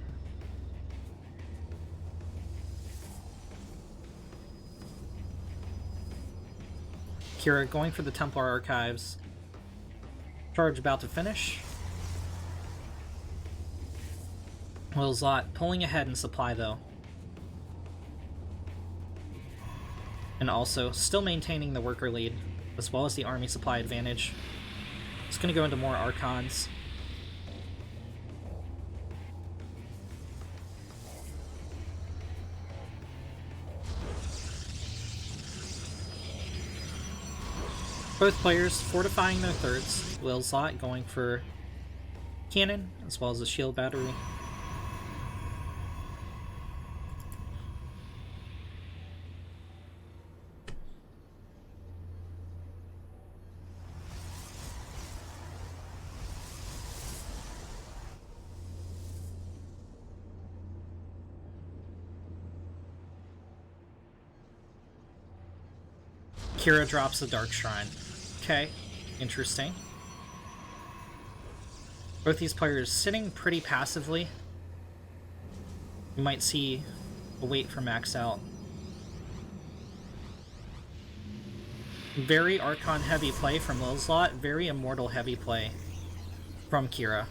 Kira going for the Templar Archives. Charge about to finish. Lilslot pulling ahead in supply, though. And also still maintaining the worker lead, as well as the army supply advantage. It's going to go into more Archons. Both players fortifying their thirds. Lilslot going for cannon, as well as a shield battery. Kira drops the Dark Shrine. Okay, interesting. Both these players sitting pretty passively. You might see a wait for max out. Very Archon heavy play from Lilslot, very Immortal heavy play from Kira.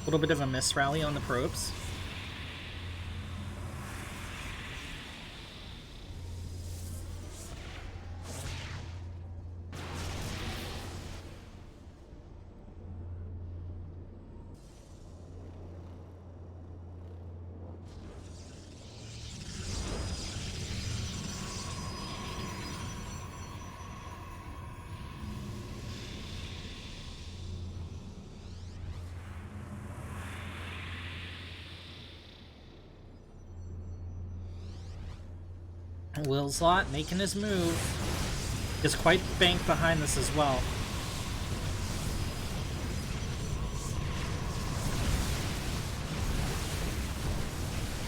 A little bit of a miss rally on the probes. Lilslot making his move. Is quite banked behind this as well.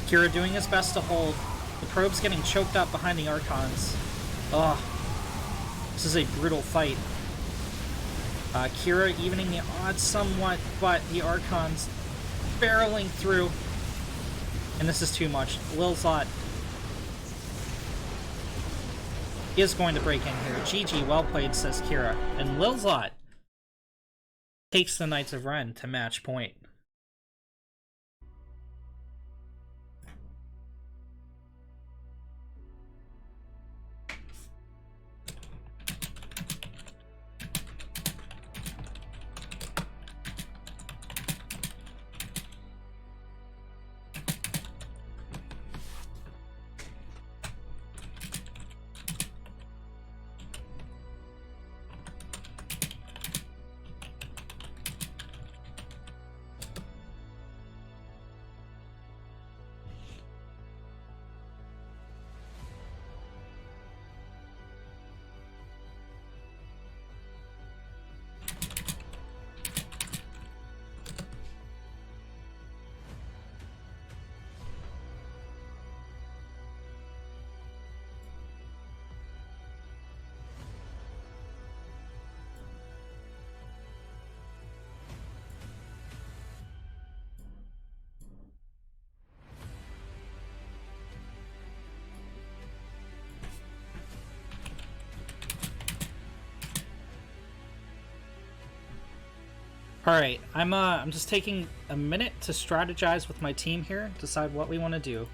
Kira doing his best to hold. The probe's getting choked up behind the Archons. Ugh. This is a brutal fight. Kira evening the odds somewhat, but the Archons barreling through. And this is too much. Lilslot is going to break in here. GG, well played, says Kira. And Lilslot takes the Knights of Ren to match point. Alright, I'm just taking a minute to strategize with my team here, decide what we want to do.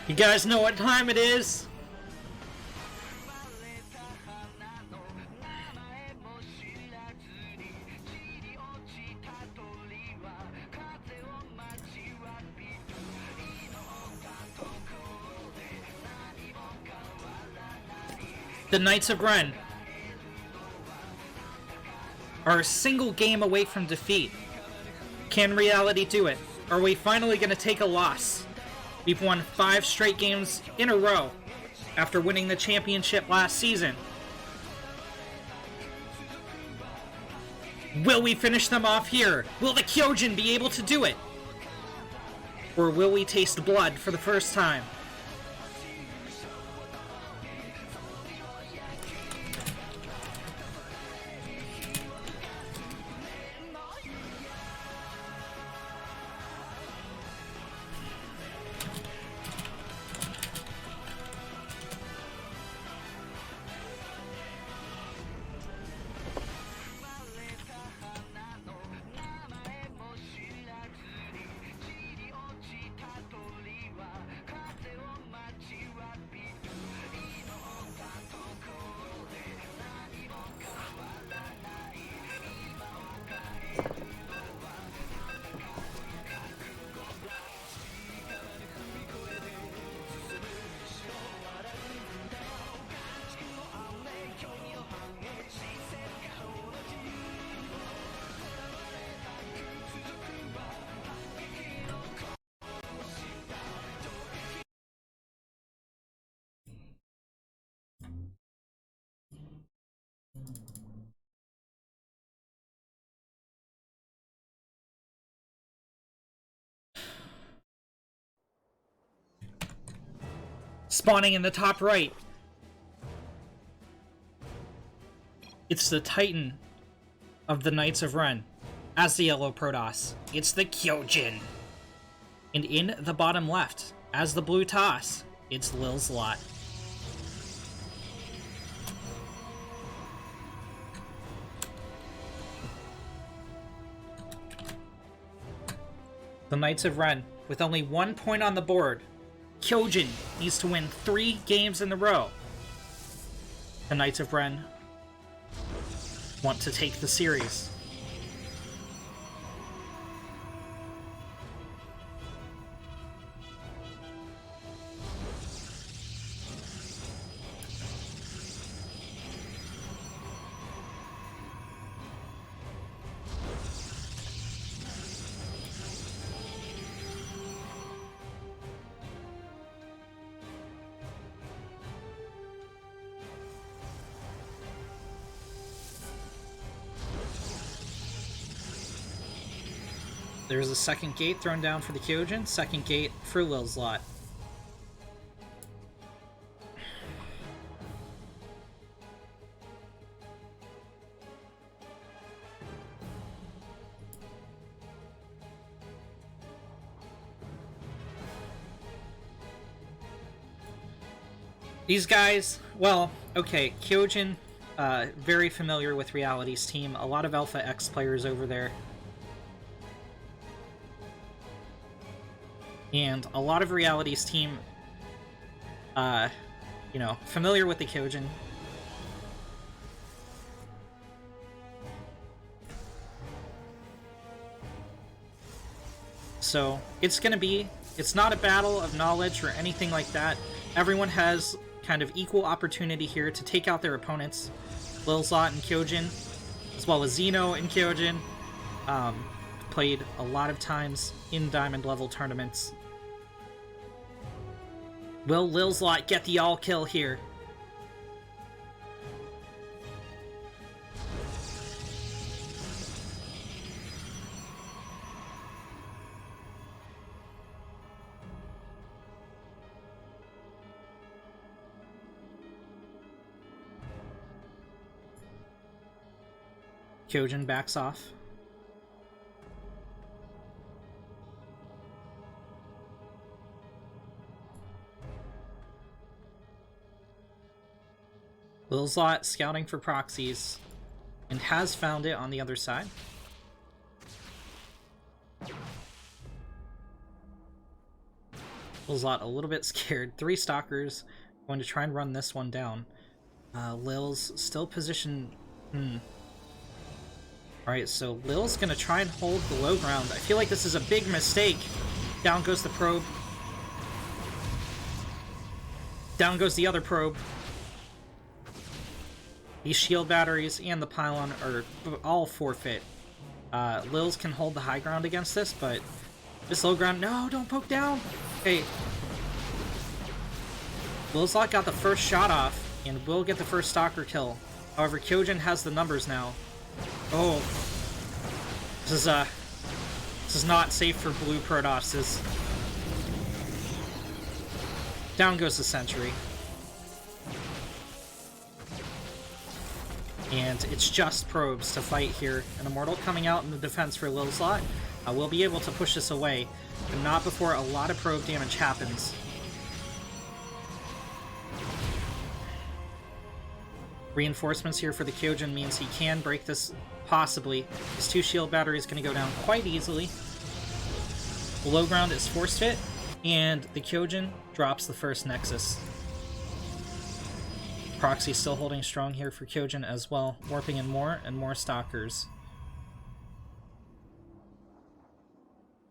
You guys know what time it is? The Knights of Ren are a single game away from defeat. Can reality do it? Are we finally going to take a loss? We've won 5 straight games in a row after winning the championship last season. Will we finish them off here? Will the Kyojin be able to do it? Or will we taste blood for the first time? Spawning in the top right. It's the Titan of the Knights of Ren as the yellow Protoss. It's the Kyojin. And in the bottom left, as the blue Toss, it's Lil's Lot. The Knights of Ren, with only 1 point on the board. Kyojin needs to win 3 games in a row. The Knights of Ren want to take the series. There's a second gate thrown down for the Kyojin, second gate for Lil's Lot. These guys, well, okay, Kyojin, very familiar with Reality's team. A lot of Alpha X players over there. And a lot of Reality's team, you know, familiar with the Kyojin. So, it's not a battle of knowledge or anything like that. Everyone has kind of equal opportunity here to take out their opponents. Lil's Lot and Kyojin, as well as Xeno and Kyojin, played a lot of times in Diamond level tournaments. Will Lil's Lot get the all-kill here? Kyojin backs off. Lil's Lot scouting for proxies, and has found it on the other side. Lil's Lot a little bit scared. 3 Stalkers, going to try and run this one down. Lil's still positioned... Alright, so Lil's gonna try and hold the low ground. I feel like this is a big mistake. Down goes the probe. Down goes the other probe. These shield batteries and the pylon are all forfeit. Lil's can hold the high ground against this, but this low ground... No, don't poke down! Okay. Lil's Lot got the first shot off, and will get the first Stalker kill. However, Kyojin has the numbers now. Oh. This is not safe for blue Protosses. Down goes the Sentry. And it's just probes to fight here. An Immortal coming out in the defense for Lil's Lot. We'll be able to push this away, but not before a lot of probe damage happens. Reinforcements here for the Kyojin means he can break this, possibly. His 2 shield batteries going to go down quite easily. The low ground is force fit, and the Kyojin drops the first Nexus. Proxy still holding strong here for Kyojin as well, warping in more and more Stalkers.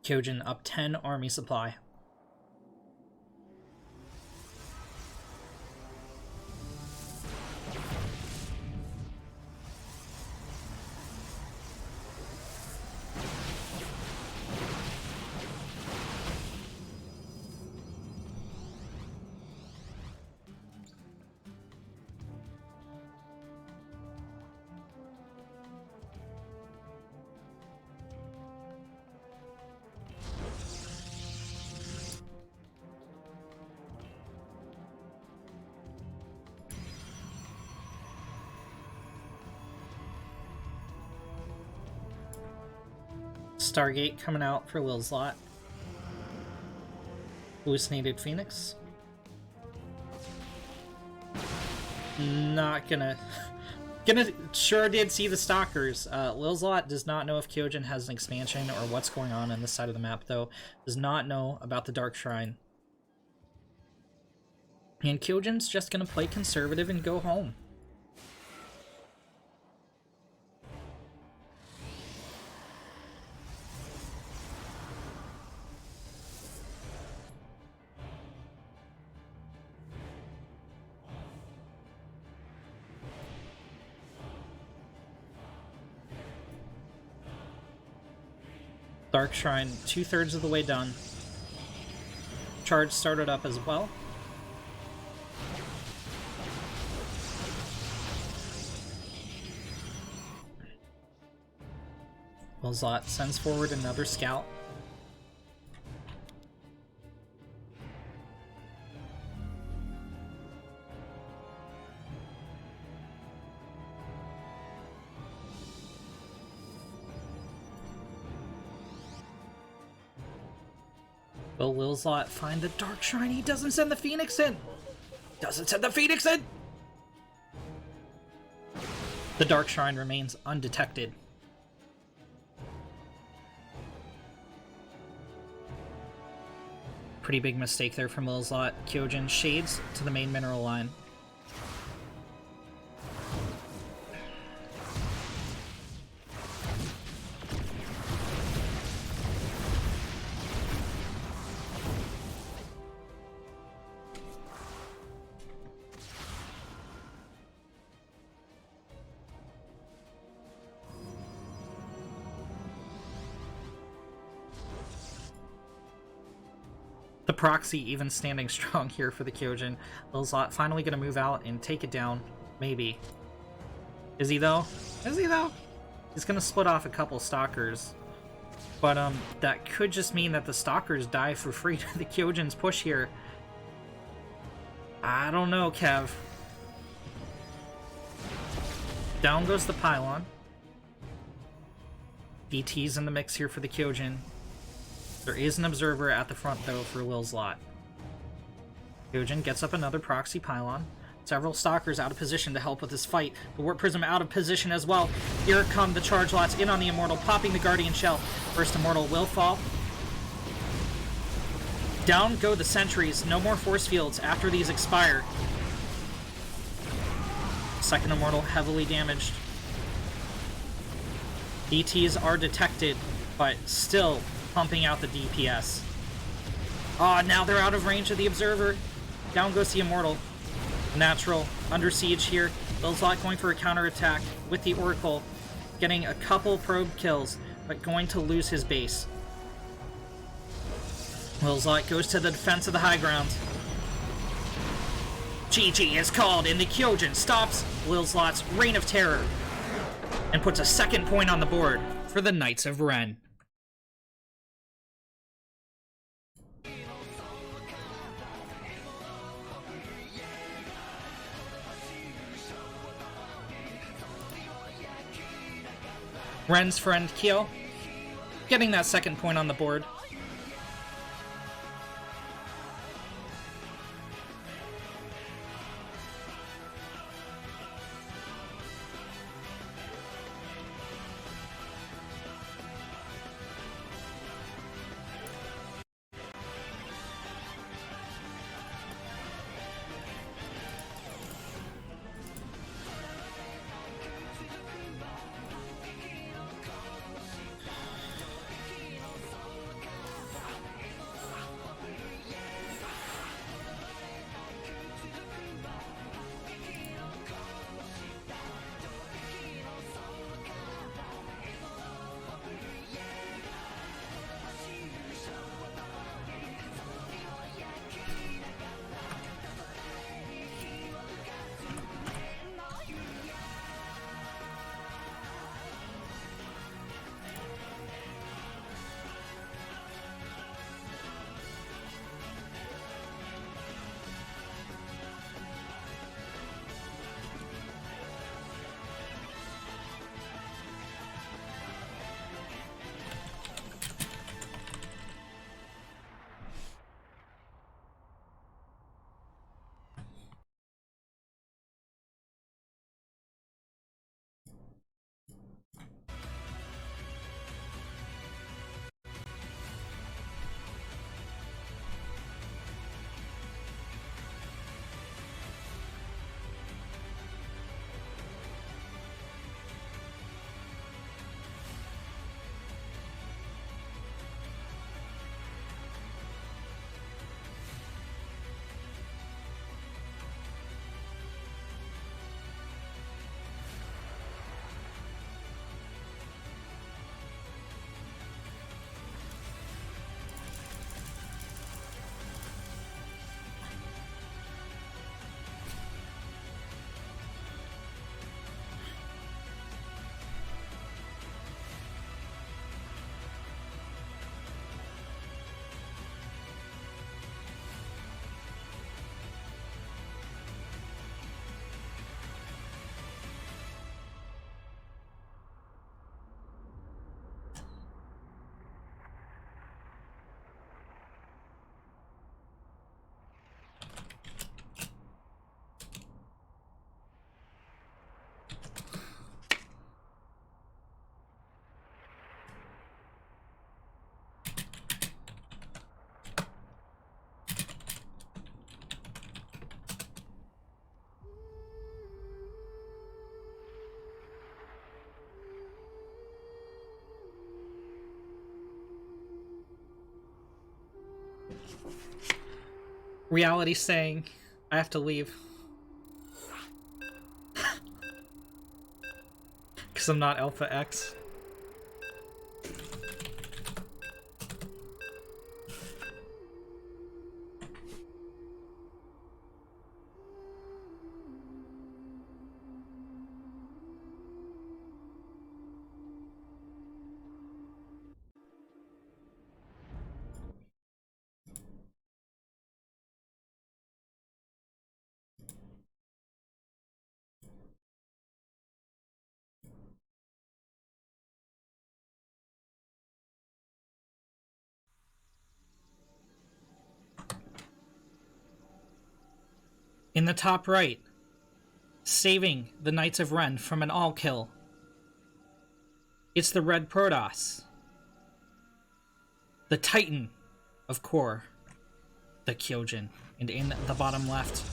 Kyojin up 10 army supply. Stargate coming out for Lilslot. Hallucinated Phoenix. Not gonna... Sure did see the Stalkers. Lilslot does not know if Kyojin has an expansion or what's going on this side of the map, though. Does not know about the Dark Shrine. And Kyojin's just gonna play conservative and go home. Dark Shrine, 2/3 of the way done. Charge started up as well. Lilslot sends forward another scout. Will Lilslot find the Dark Shrine? He doesn't send the Phoenix in! Doesn't send the Phoenix in! The Dark Shrine remains undetected. Pretty big mistake there from Lilslot. Kyojin shades to the main mineral line. The proxy even standing strong here for the Kyojin. Lilslot finally gonna move out and take it down. Maybe. Is he though? Is he though? He's gonna split off a couple Stalkers. But that could just mean that the Stalkers die for free to the Kyojin's push here. I don't know, Kev. Down goes the pylon. DT's in the mix here for the Kyojin. There is an observer at the front, though, for Lilslot. Kyojin gets up another proxy pylon. Several Stalkers out of position to help with this fight. The Warp Prism out of position as well. Here come the Charge Lots in on the Immortal, popping the Guardian Shell. First Immortal will fall. Down go the Sentries. No more Force Fields after these expire. Second Immortal heavily damaged. DTs are detected, but still pumping out the DPS. Oh, now they're out of range of the Observer. Down goes the Immortal. Natural, under siege here. Lilslot going for a counterattack with the Oracle. Getting a couple probe kills, but going to lose his base. Lilslot goes to the defense of the high ground. GG is called, and the Kyojin stops Lilslot's Reign of Terror and puts a second point on the board for the Knights of Ren. Ren's friend Kyo getting that second point on the board. Reality saying, I have to leave. Because I'm not Alpha X. In the top right, saving the Knights of Ren from an all-kill. It's the Red Protoss. The Titan of Core. The Kyojin. And in the bottom left,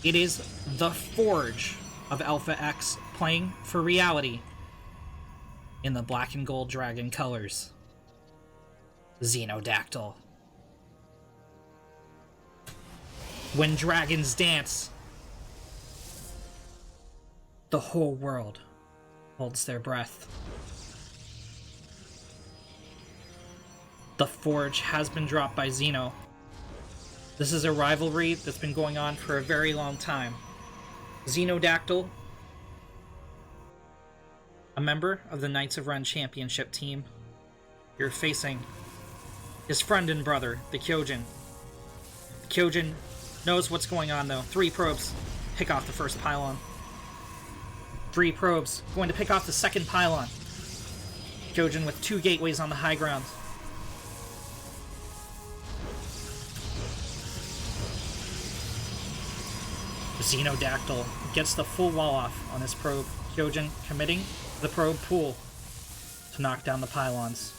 it is the Forge of Alpha X playing for reality in the black and gold dragon colors. Xenodactyl. When dragons dance, the whole world holds their breath. The Forge has been dropped by Xeno. This is a rivalry that's been going on for a very long time. Xenodactyl, a member of the Knights of Ren Championship team. You're facing his friend and brother, the Kyojin. The Kyojin knows what's going on, though. 3 probes pick off the first pylon. 3 probes going to pick off the second pylon. Kyojin with 2 gateways on the high ground. Xenodactyl gets the full wall off on his probe. Kyojin committing the probe pool to knock down the pylons.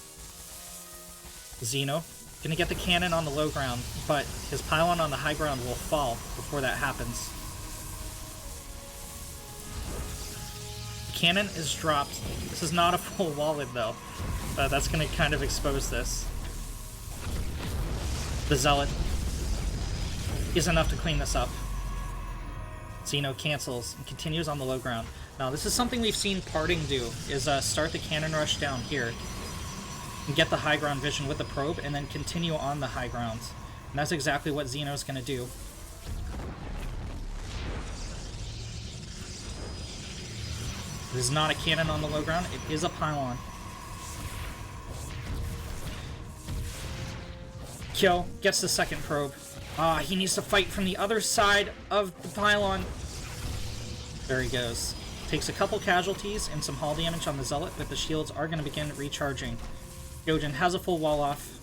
Xeno gonna get the cannon on the low ground, but his pylon on the high ground will fall before that happens. The cannon is dropped. This is not a full wallet though. That's gonna kind of expose this. The Zealot is enough to clean this up. Xeno cancels and continues on the low ground. Now this is something we've seen Parting do, is start the cannon rush down here and get the high ground vision with the probe and then continue on the high ground. And that's exactly what Xeno's going to do. It is not a cannon on the low ground, it is a pylon. Kyo gets the second probe. He needs to fight from the other side of the pylon. There he goes. Takes a couple casualties and some hull damage on the Zealot, but the shields are going to begin recharging. Kyojin has a full wall off,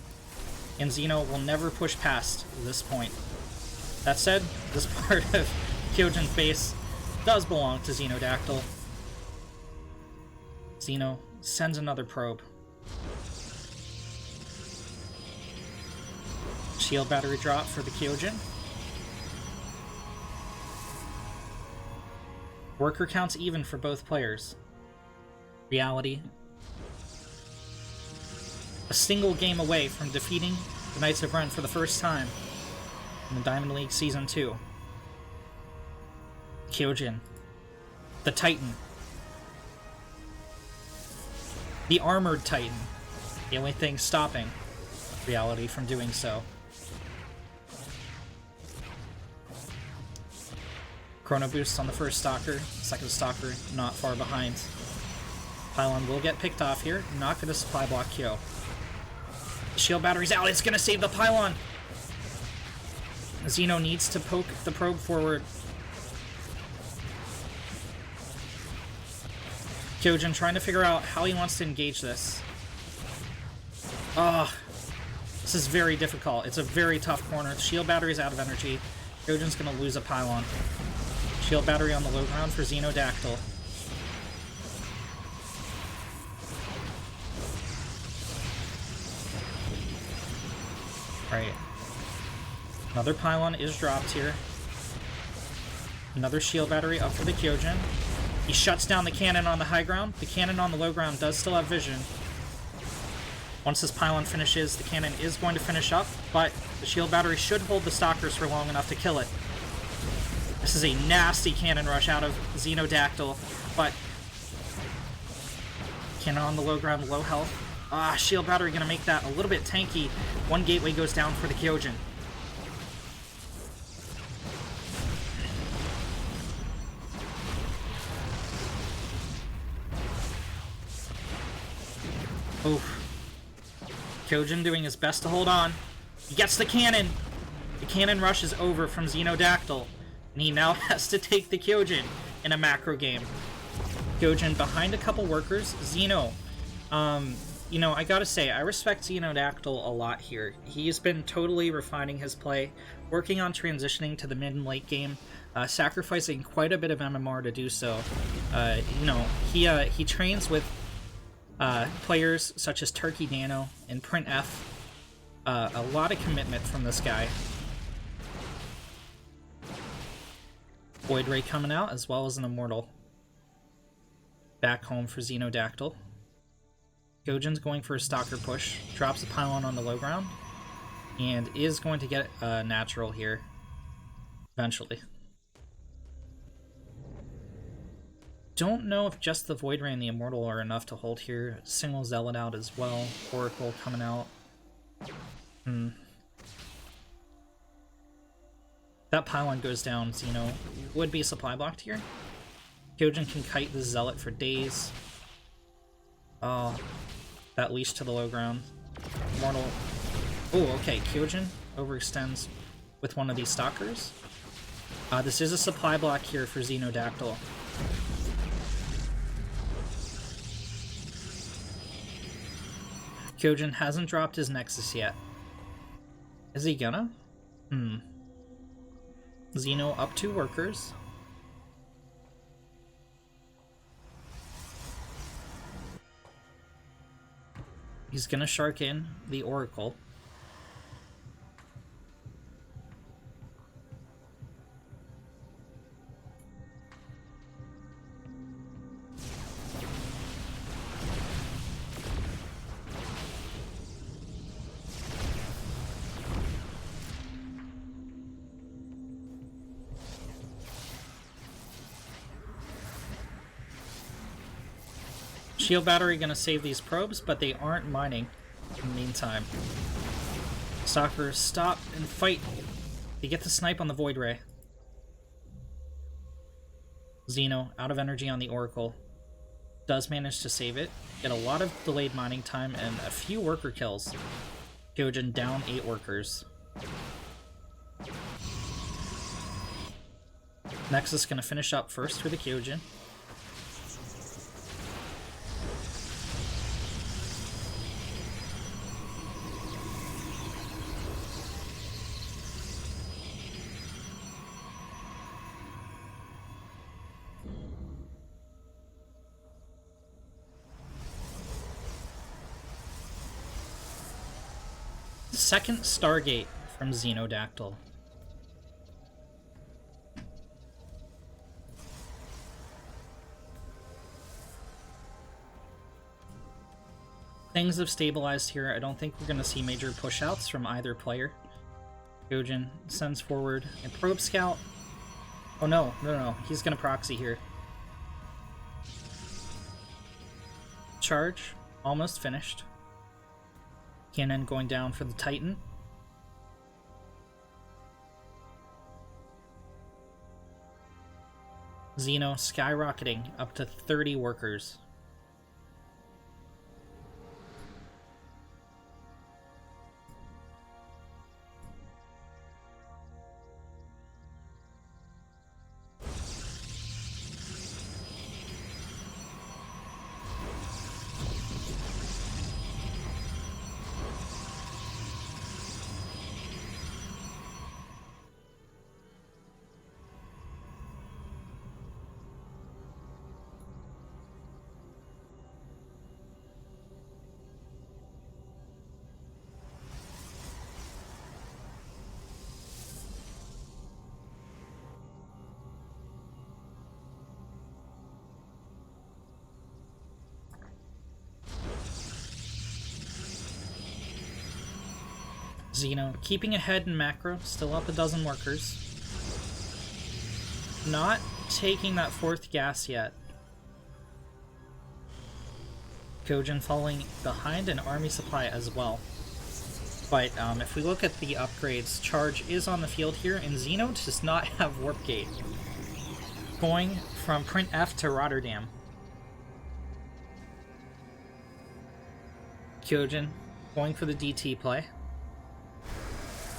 and Xeno will never push past this point. That said, this part of Kyojin's base does belong to Xenodactyl. Xeno sends another probe. Shield battery drop for the Kyojin. Worker counts even for both players. Reality. A single game away from defeating the Knights of Ren for the first time in the Diamond League Season 2. Kyojin. The Titan. The Armored Titan. The only thing stopping Reality from doing so. Chrono boosts on the first Stalker. Second Stalker not far behind. Pylon will get picked off here. Not going to supply block Kyo. Shield battery's out. It's going to save the pylon. Xeno needs to poke the probe forward. Kyojin trying to figure out how he wants to engage this. This is very difficult. It's a very tough corner. Shield battery's out of energy. Kyojin's going to lose a pylon. Shield battery on the low ground for Xenodactyl. Right. Another pylon is dropped here. Another shield battery up for the Kyojin. He shuts down the cannon on the high ground. The cannon on the low ground does still have vision. Once this pylon finishes, the cannon is going to finish up, but the shield battery should hold the stalkers for long enough to kill it. This is a nasty cannon rush out of Xenodactyl, but cannon on the low ground, low health. Shield battery gonna make that a little bit tanky. One gateway goes down for the Kyojin. Oof. Kyojin doing his best to hold on. He gets the cannon! The cannon rush is over from Xenodactyl, and he now has to take the Kyojin in a macro game. Kyojin behind a couple workers. Xeno. You know, I gotta say, I respect Xenodactyl a lot here. He's been totally refining his play, working on transitioning to the mid and late game, sacrificing quite a bit of MMR to do so. You know, he trains with players such as Turkey Nano and Print F. A lot of commitment from this guy. Void Ray coming out, as well as an Immortal. Back home for Xenodactyl. Kyojin's going for a Stalker push, drops a pylon on the low ground, and is going to get a natural here, eventually. Don't know if just the Void Ray and the Immortal are enough to hold here. Single Zealot out as well, Oracle coming out. That pylon goes down, Xeno would be supply blocked here. Kyojin can kite the Zealot for days. Oh, that leash to the low ground. Immortal. Oh, okay, Kyojin overextends with one of these Stalkers. This is a supply block here for Xenodactyl. Kyojin hasn't dropped his Nexus yet. Is he gonna? Xeno up 2 workers. He's gonna shark in the Oracle. Shield battery gonna save these probes, but they aren't mining in the meantime. Stalkers stop and fight. They get the snipe on the Void Ray. Xeno out of energy on the Oracle. Does manage to save it. Get a lot of delayed mining time and a few worker kills. Kyojin down 8 workers. Nexus gonna finish up first for the Kyojin. Second Stargate from Xenodactyl. Things have stabilized here. I don't think we're going to see major pushouts from either player. Kyojin sends forward a Probe Scout. Oh no, no. He's going to proxy here. Charge. Almost finished. Cannon going down for the Titan. Xeno skyrocketing up to 30 workers. Xeno keeping ahead in macro, still up a dozen workers. Not taking that 4th gas yet. Kyojin falling behind an army supply as well. But if we look at the upgrades, Charge is on the field here, and Xeno does not have Warp Gate. Going from Print F to Rotterdam. Kyojin going for the DT play.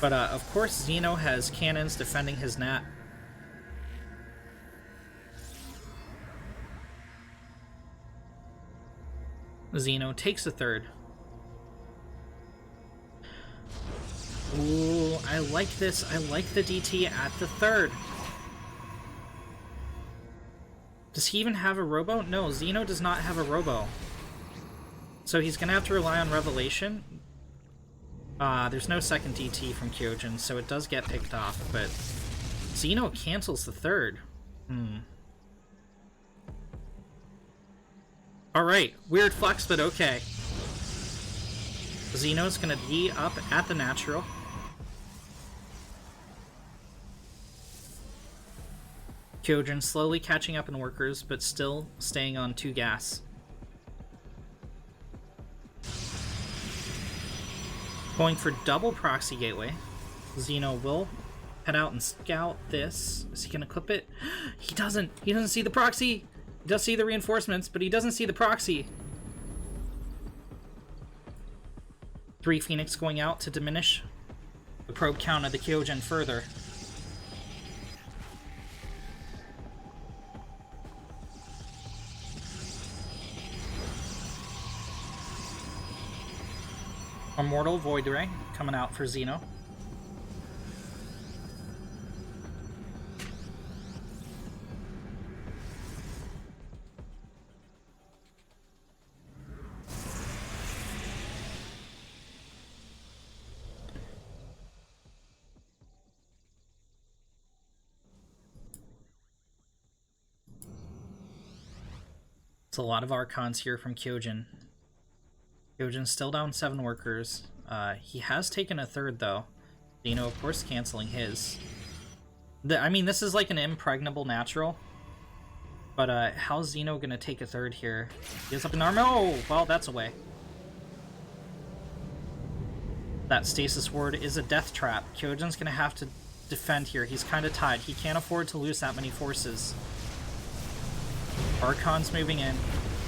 But of course Xeno has cannons defending his Nat. Xeno takes a 3rd. Ooh, I like this. I like the DT at the 3rd. Does he even have a robo? No, Xeno does not have a robo. So he's gonna have to rely on Revelation. There's no second DT from Kyojin, so it does get picked off, but Xeno cancels the 3rd. Alright, weird flex, but okay. Xeno's gonna be up at the natural. Kyojin slowly catching up in workers, but still staying on 2 gas. Going for double proxy gateway. Xeno will head out and scout this. Is he gonna clip it? He doesn't. He doesn't see the proxy. He does see the reinforcements, but he doesn't see the proxy. 3 Phoenix going out to diminish the probe count of the Kyojin further. Immortal Void Ray coming out for Xeno. It's a lot of Archons here from Kyojin. Kyojin's still down 7 workers. He has taken a 3rd, though. Xeno, of course, canceling his. I mean, this is like an impregnable natural. But how's Xeno gonna take a 3rd here? He has up an arm. Oh, well, that's away. That Stasis Ward is a death trap. Kyojin's gonna have to defend here. He's kind of tied. He can't afford to lose that many forces. Archon's moving in.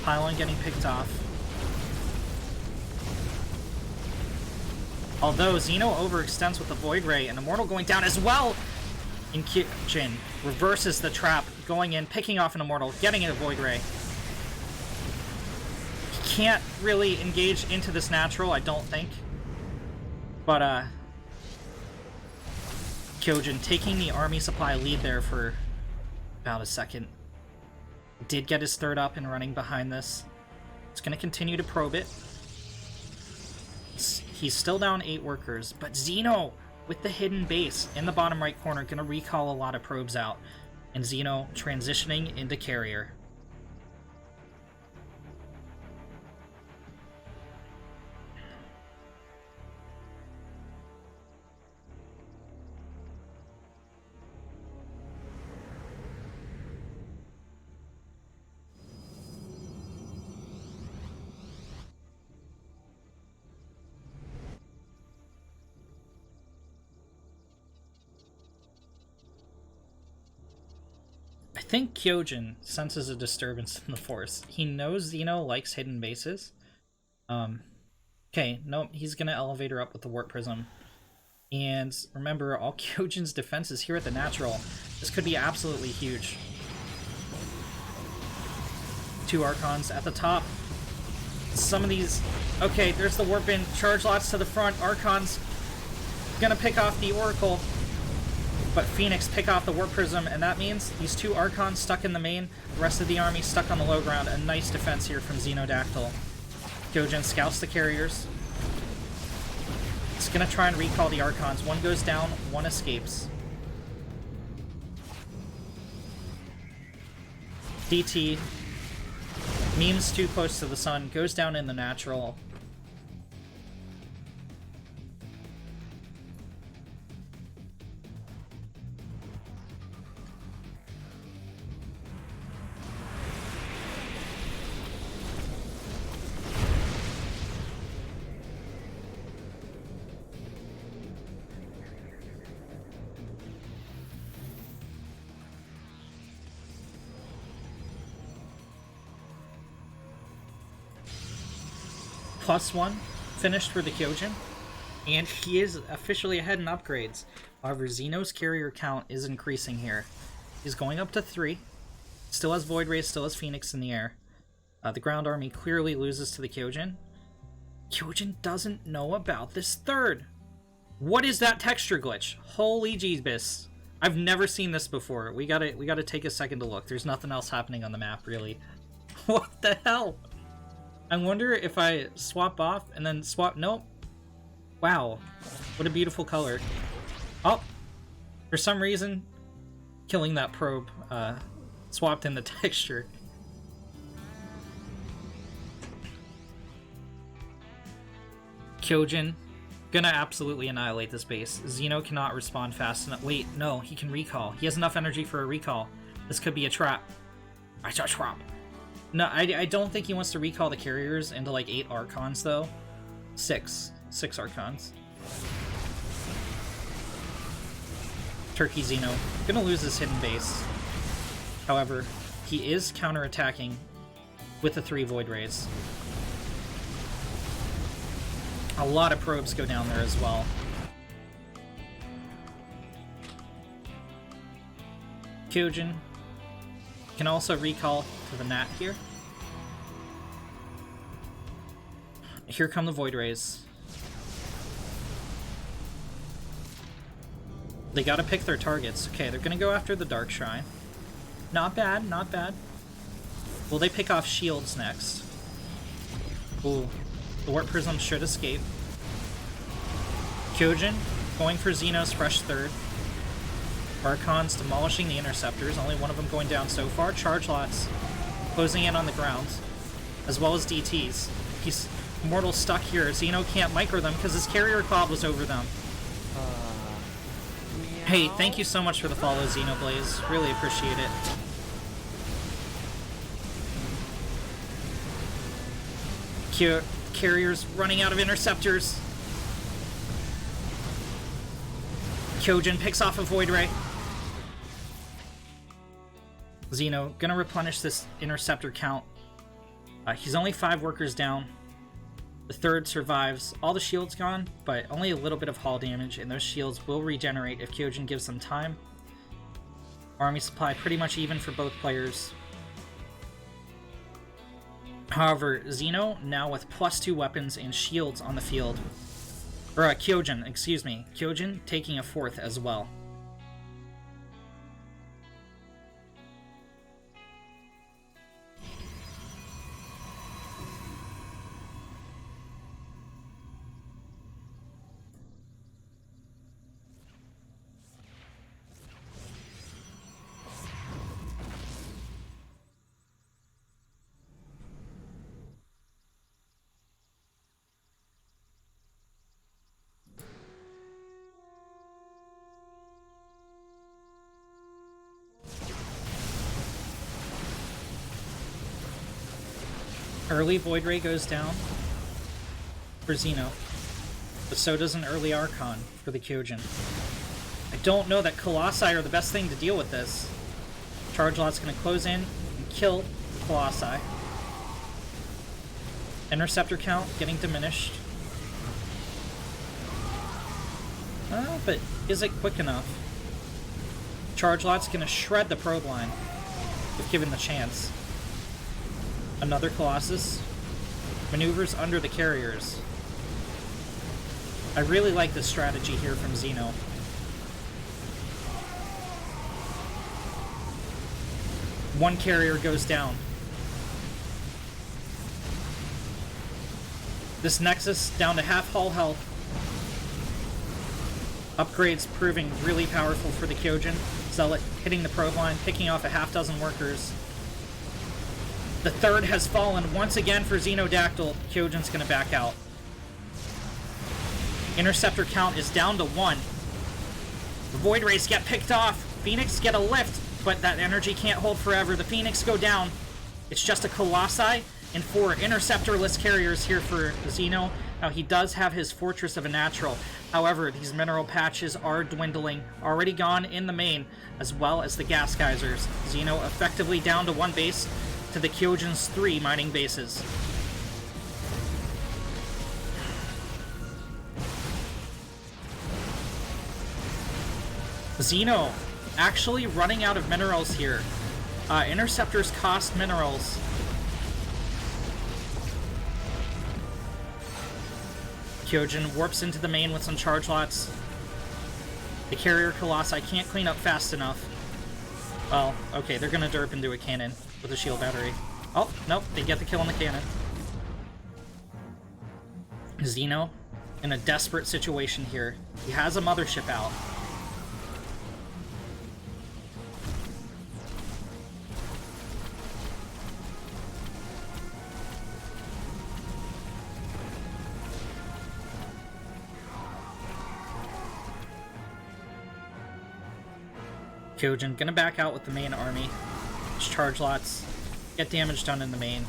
Pylon getting picked off. Although Xeno overextends with the Void Ray, and Immortal going down as well! And Kyojin reverses the trap, going in, picking off an Immortal, getting a Void Ray. He can't really engage into this natural, I don't think. But, Kyojin taking the army supply lead there for about a second. Did get his 3rd up and running behind this. It's going to continue to probe it. He's still down 8 workers, but Xeno, with the hidden base in the bottom right corner, going to recall a lot of probes out. And Xeno transitioning into carrier. I think Kyojin senses a disturbance in the force. He knows Xeno likes hidden bases. Okay, nope, he's gonna elevator up with the Warp Prism. And remember, all Kyojin's defenses here at the natural. This could be absolutely huge. 2 Archons at the top. Some of these... Okay, there's the Warp in. Charge lots to the front. Archon's gonna pick off the Oracle. But Phoenix pick off the Warp Prism, and that means these 2 Archons stuck in the main, the rest of the army stuck on the low ground. A nice defense here from Xenodactyl. Kyojin scouts the carriers. It's gonna try and recall the Archons. 1 goes down, 1 escapes. DT. Memes too close to the sun. Goes down in the natural. +1 finished for the Kyojin, and he is officially ahead in upgrades. However, Xeno's carrier count is increasing here. He's going up to 3. Still has Void Ray, still has Phoenix in the air. The ground army clearly loses to the Kyojin. Kyojin doesn't know about this third. What is that texture glitch? Holy jeebus. I've never seen this before. We gotta take a second to look. There's nothing else happening on the map, really. What the hell? I wonder if I swap off and then swap... Nope. Wow. What a beautiful color. Oh. For some reason, killing that probe swapped in the texture. Kyojin, gonna absolutely annihilate this base. Xeno cannot respond fast enough. Wait, no, he can recall. He has enough energy for a recall. This could be a trap. It's a trap. No, I don't think he wants to recall the carriers into like 8 Archons though. 6 Archons. Turkey Xeno, gonna lose his hidden base. However, he is counterattacking with the 3 Void Rays. A lot of probes go down there as well. Kyojin can also recall to the Nat here. Here come the Void Rays. They gotta pick their targets. Okay, they're gonna go after the Dark Shrine. Not bad, not bad. Will they pick off shields next? Ooh. The Warp Prism should escape. Kyojin going for Xeno's fresh third. Archons demolishing the Interceptors, only one of them going down so far. Charge Lots closing in on the ground, as well as DTs. He's Mortal stuck here. Xeno can't micro them because his Carrier Cloud was over them. Hey, thank you so much for the follow, Xenoblaze. Really appreciate it. Carrier's running out of Interceptors. Kyojin picks off a Void Ray. Xeno gonna replenish this Interceptor count. He's only 5 workers down. The third survives. All the shields gone, but only a little bit of hull damage, and those shields will regenerate if Kyojin gives them time. Army supply pretty much even for both players. However, Xeno now with +2 weapons and shields on the field. Or Kyojin, excuse me. Kyojin taking a 4th as well. Early Void Ray goes down for Xeno, but so does an early Archon for the Kyojin. I don't know that Colossi are the best thing to deal with this. Charge Lot's going to close in and kill Colossi. Interceptor count getting diminished. But is it quick enough? Charge Lot's going to shred the probe line if given the chance. Another Colossus. Maneuvers under the carriers. I really like this strategy here from Xeno. One carrier goes down. This Nexus down to half hull health. Upgrades proving really powerful for the Kyojin. Zealot hitting the probe line, picking off a half dozen workers. The third has fallen once again for Xenodactyl. Kyojin's gonna back out. Interceptor count is down to 1. The Void Rays get picked off. Phoenix get a lift, but that energy can't hold forever. The Phoenix go down. It's just a Colossi and 4 Interceptorless carriers here for Xeno. Now, he does have his Fortress of a Natural. However, these mineral patches are dwindling. Already gone in the main, as well as the Gas Geysers. Xeno effectively down to 1 base to the Kyojin's 3 mining bases. Xeno actually running out of minerals here. Interceptors cost minerals. Kyojin warps into the main with some charge lots. The carrier Colossi can't clean up fast enough. Well, okay, they're gonna derp into a cannon with a shield battery. Oh, nope, they get the kill on the cannon. Xeno in a desperate situation here. He has a mothership out. Kyojin gonna back out with the main army. Just charge lots. Get damage done in the main.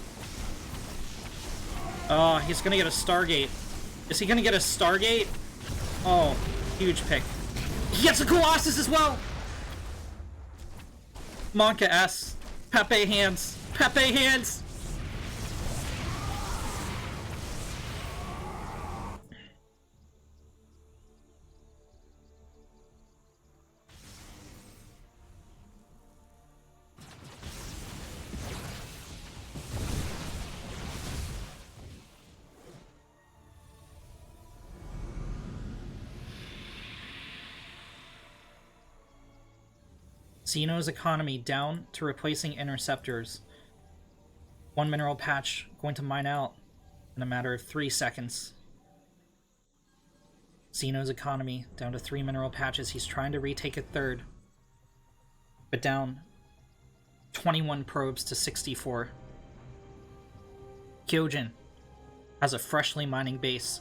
Oh, he's gonna get a Stargate. Is he gonna get a Stargate? Oh, huge pick. He gets a Colossus as well! Monka S. Pepe hands. Pepe hands! Xeno's economy down to replacing interceptors. One mineral patch going to mine out in a matter of 3 seconds. Xeno's economy down to 3 mineral patches. He's trying to retake a third, but down 21 probes to 64. Kyojin has a freshly mining base.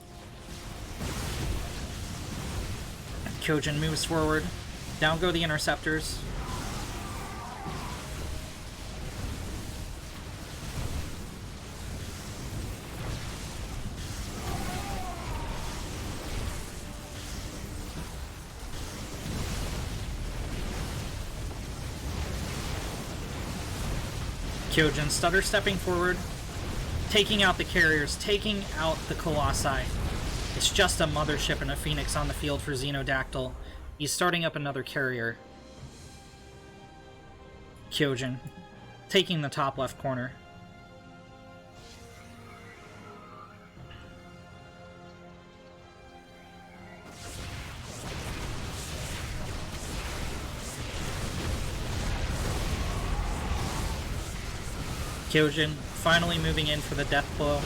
Kyojin moves forward. Down go the interceptors. Kyojin stutter stepping forward, taking out the carriers, taking out the Colossi. It's just a mothership and a Phoenix on the field for Xenodactyl. He's starting up another carrier. Kyojin taking the top left corner. Kyojin finally moving in for the death blow.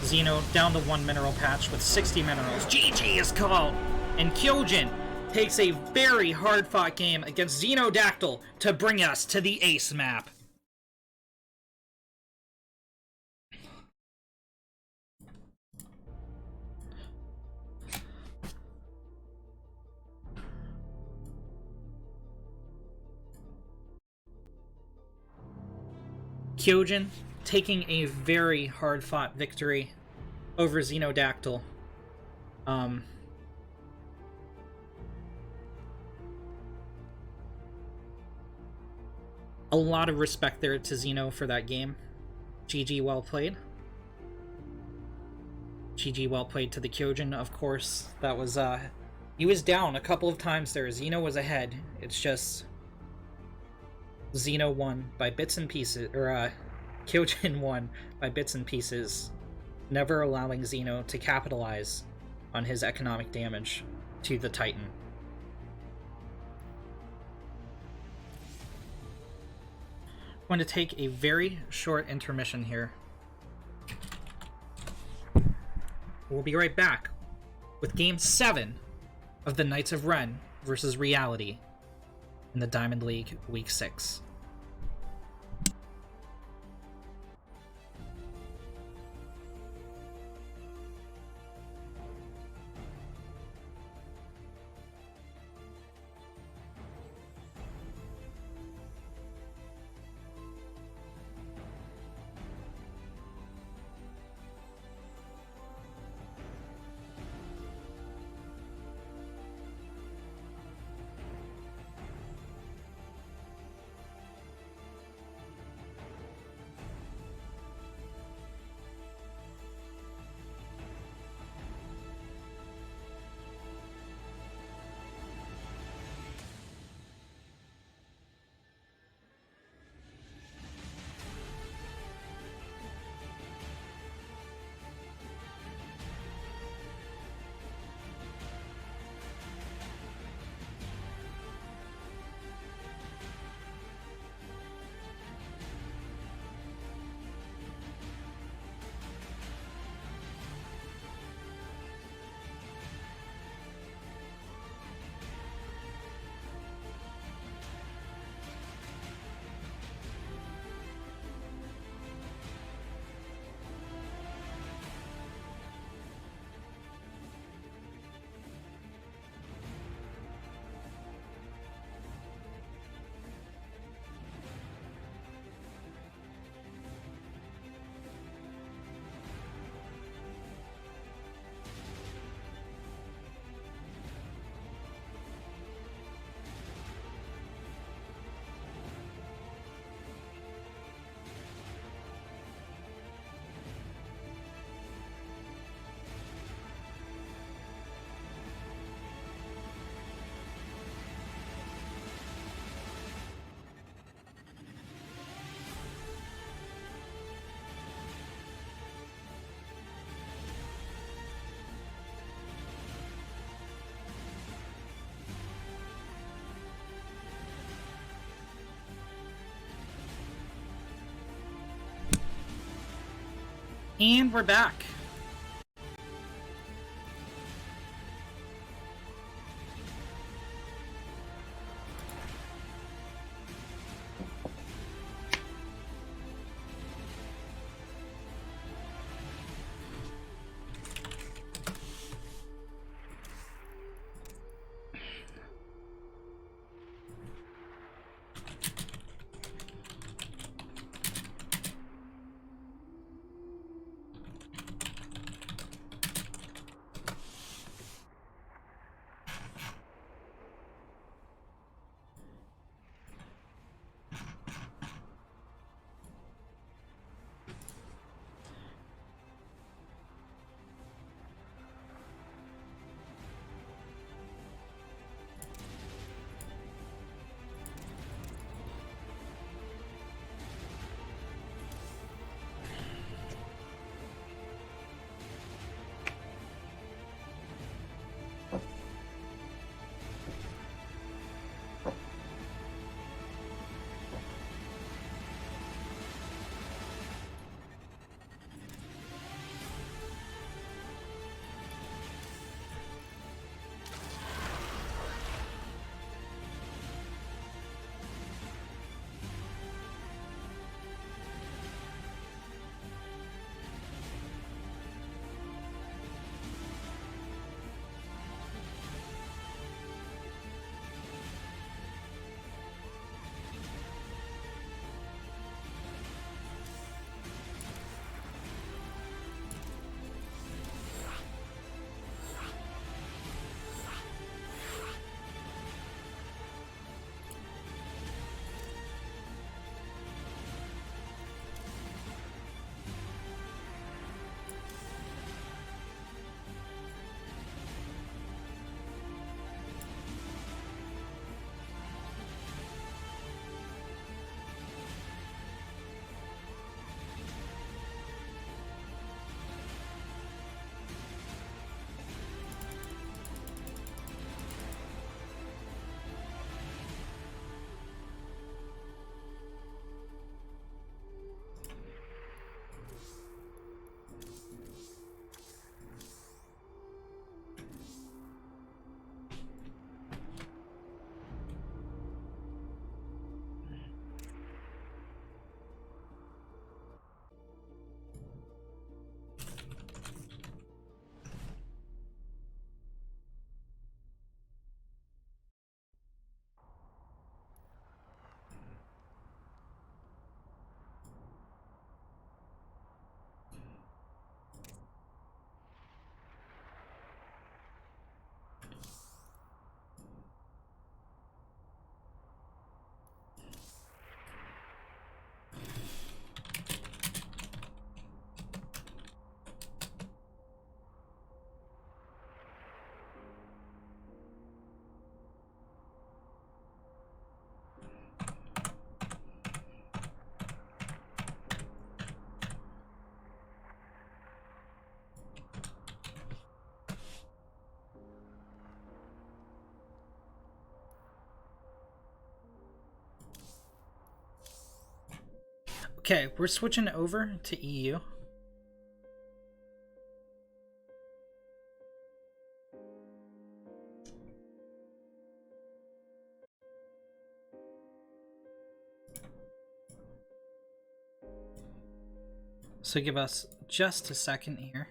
Xeno down to 1 mineral patch with 60 minerals. GG is called! And Kyojin takes a very hard-fought game against Xenodactyl to bring us to the ace map. Kyojin taking a very hard-fought victory over Xenodactyl. A lot of respect there to Xeno for that game. GG, well played. GG, well played to the Kyojin, of course. That was, he was down a couple of times there. Xeno was ahead. It's just Xeno won by bits and pieces, or Kyojin won by bits and pieces, never allowing Xeno to capitalize on his economic damage to the Titan. I'm going to take a very short intermission here. We'll be right back with Game 7 of the Knights of Ren versus Reality in the Diamond League Week 6. And we're back. Okay, we're switching over to EU. So give us just a second here.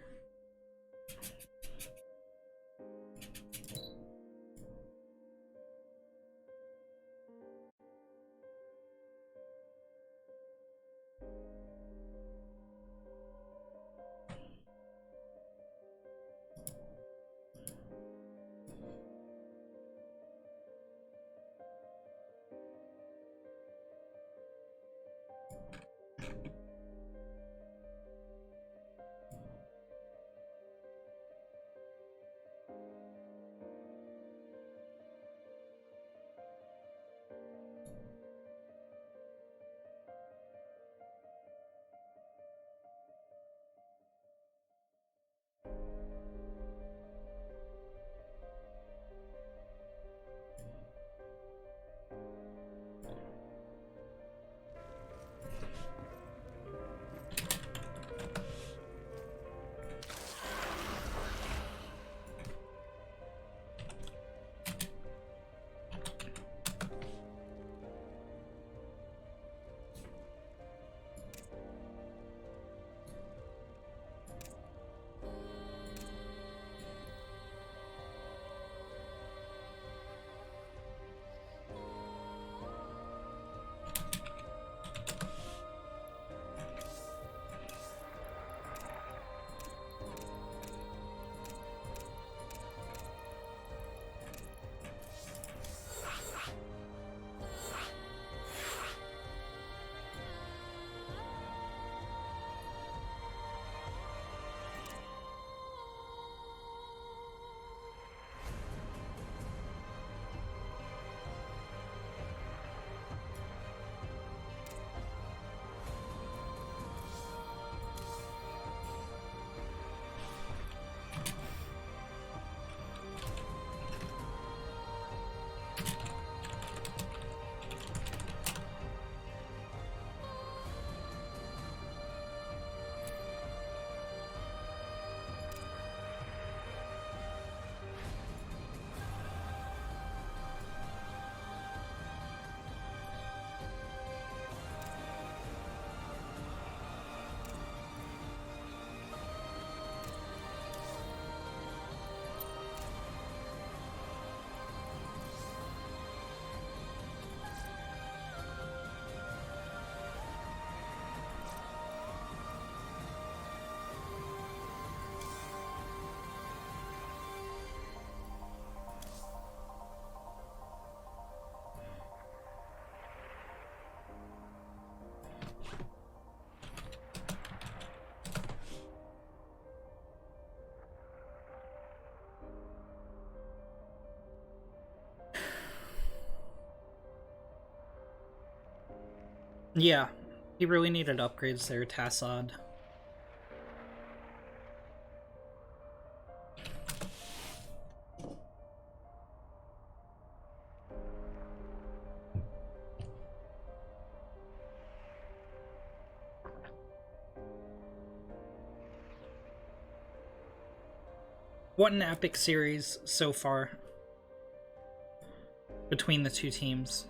Yeah, he really needed upgrades there, Tassad. What an epic series so far between the two teams.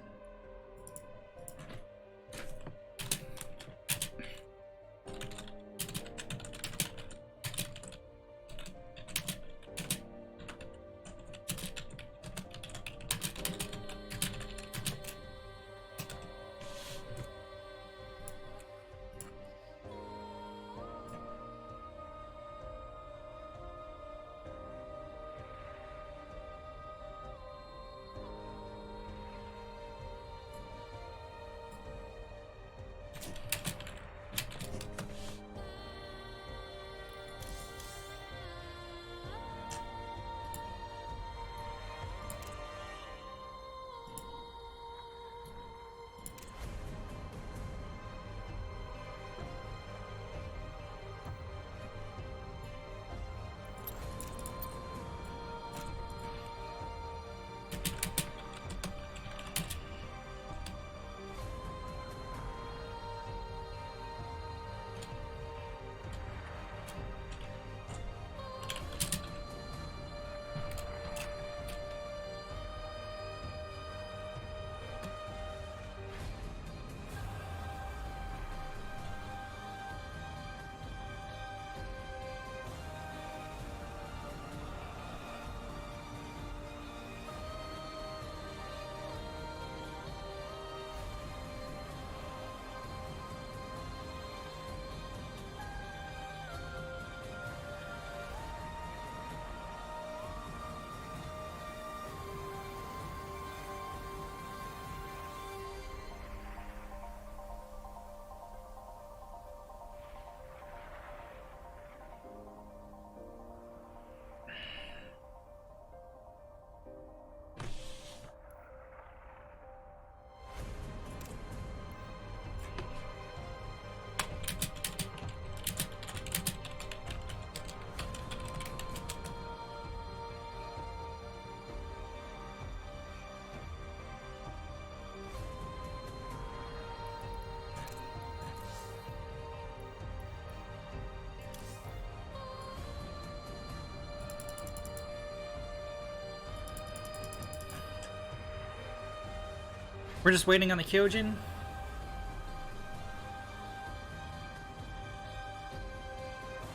We're just waiting on the Kyojin.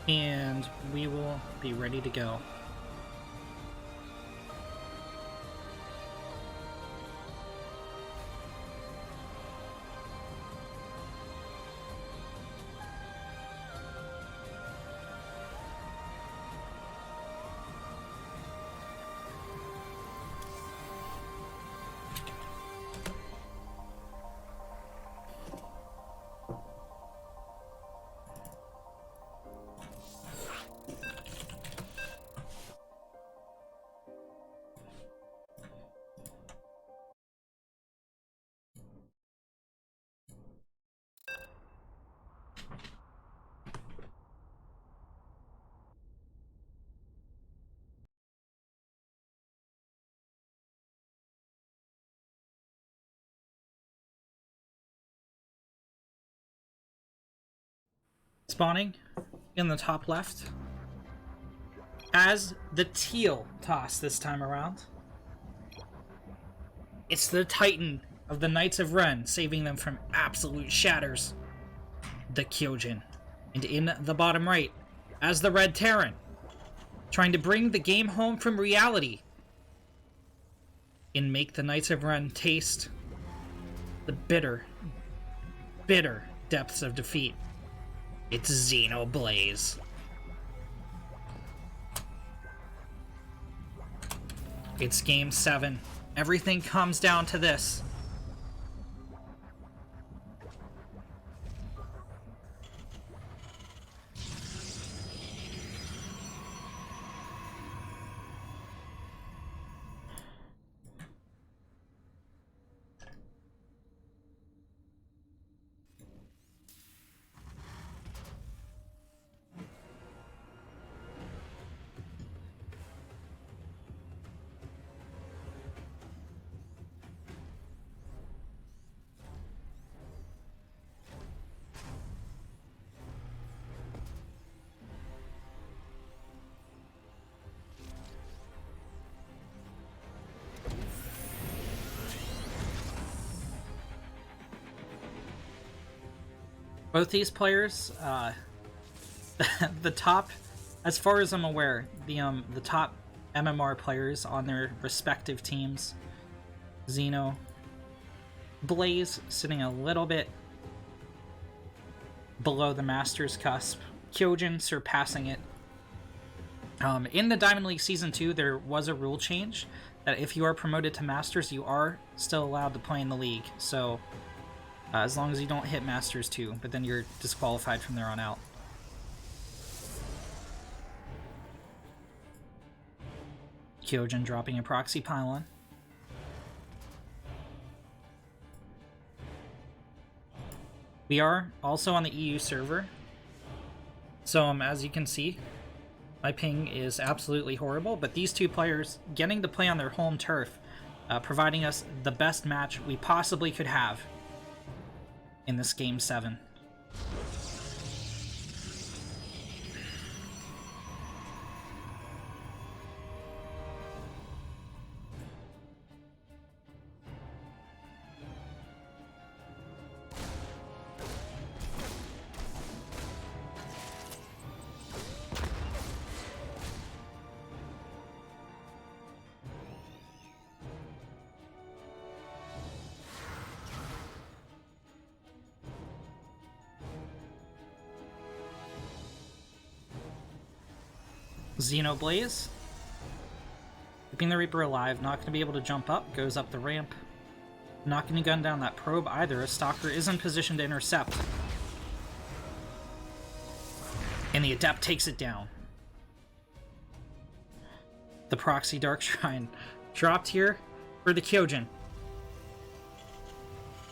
And we will be ready to go. Spawning in the top left as the teal toss this time around. It's the Titan of the Knights of Ren, saving them from absolute shatters. The Kyojin. And in the bottom right, as the Red Terran, trying to bring the game home from reality and make the Knights of Ren taste the bitter, bitter depths of defeat. It's Xenoblaze. It's Game 7. Everything comes down to this. Both these players, the top, as far as I'm aware, the top MMR players on their respective teams, Xeno, Blaze sitting a little bit below the Masters cusp, Kyojin surpassing it. In the Diamond League Season 2, there was a rule change that if you are promoted to Masters, you are still allowed to play in the league. So, as long as you don't hit Masters 2, but then you're disqualified from there on out. Kyojin dropping a proxy pylon. We are also on the EU server, so as you can see, my ping is absolutely horrible, but these two players getting to play on their home turf, providing us the best match we possibly could have in this Game 7. Xenoblaze, keeping the Reaper alive, not going to be able to jump up, goes up the ramp. Not going to gun down that probe either, a Stalker is in position to intercept. And the Adept takes it down. The Proxy Dark Shrine dropped here for the Kyojin.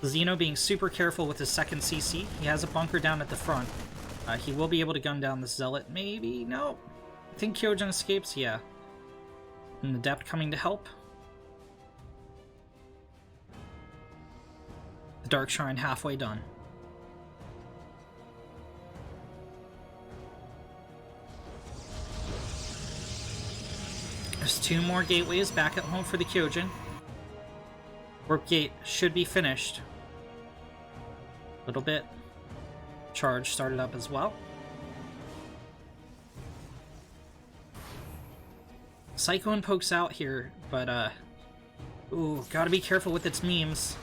Xeno being super careful with his second CC. He has a bunker down at the front. He will be able to gun down the Zealot, maybe? No. I think Kyojin escapes, yeah. And the Adept coming to help. The Dark Shrine halfway done. There's 2 more gateways back at home for the Kyojin. Warp Gate should be finished. A little bit. Charge started up as well. Cyclone pokes out here, but, ooh, gotta be careful with its memes.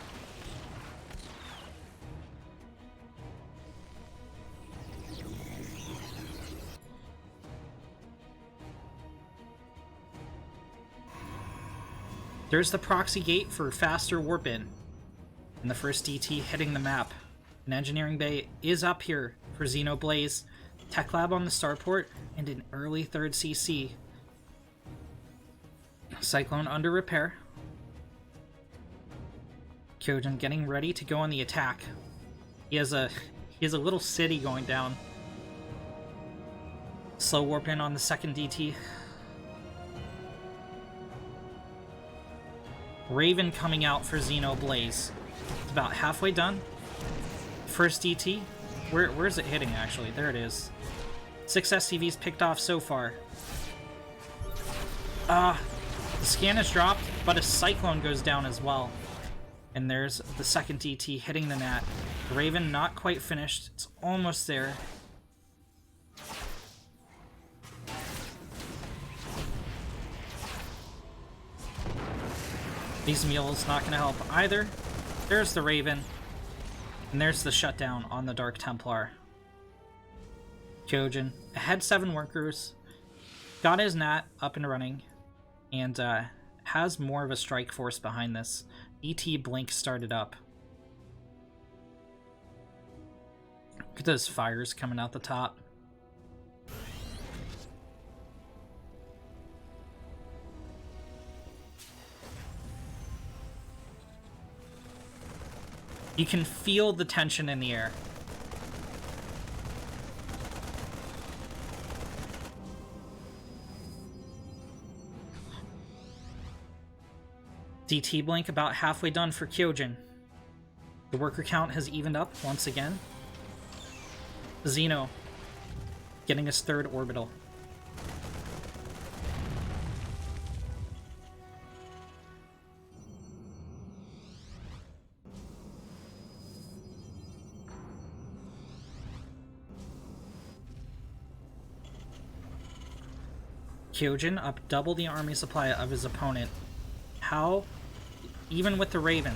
There's the proxy gate for faster warp in. And the first DT hitting the map. An engineering bay is up here for Xenoblaze. Tech Lab on the starport, and an early 3rd CC. Cyclone under repair. Kyojin getting ready to go on the attack. He has a little city going down. Slow warp in on the second DT. Raven coming out for Xenoblaze. It's about halfway done. First DT. Where's it hitting actually? There it is. 6 SCVs picked off so far. The scan is dropped, but a Cyclone goes down as well. And there's the second DT hitting the Nat. The Raven not quite finished. It's almost there. These mules not going to help either. There's the Raven. And there's the shutdown on the Dark Templar. Kyojin ahead 7 workers. Got his Nat up and running. And has more of a strike force behind this. ET Blink started up. Look at those fires coming out the top. You can feel the tension in the air. DT Blink about halfway done for Kyojin. The worker count has evened up once again. Xeno getting his 3rd orbital. Kyojin up double the army supply of his opponent. How, even with the Raven,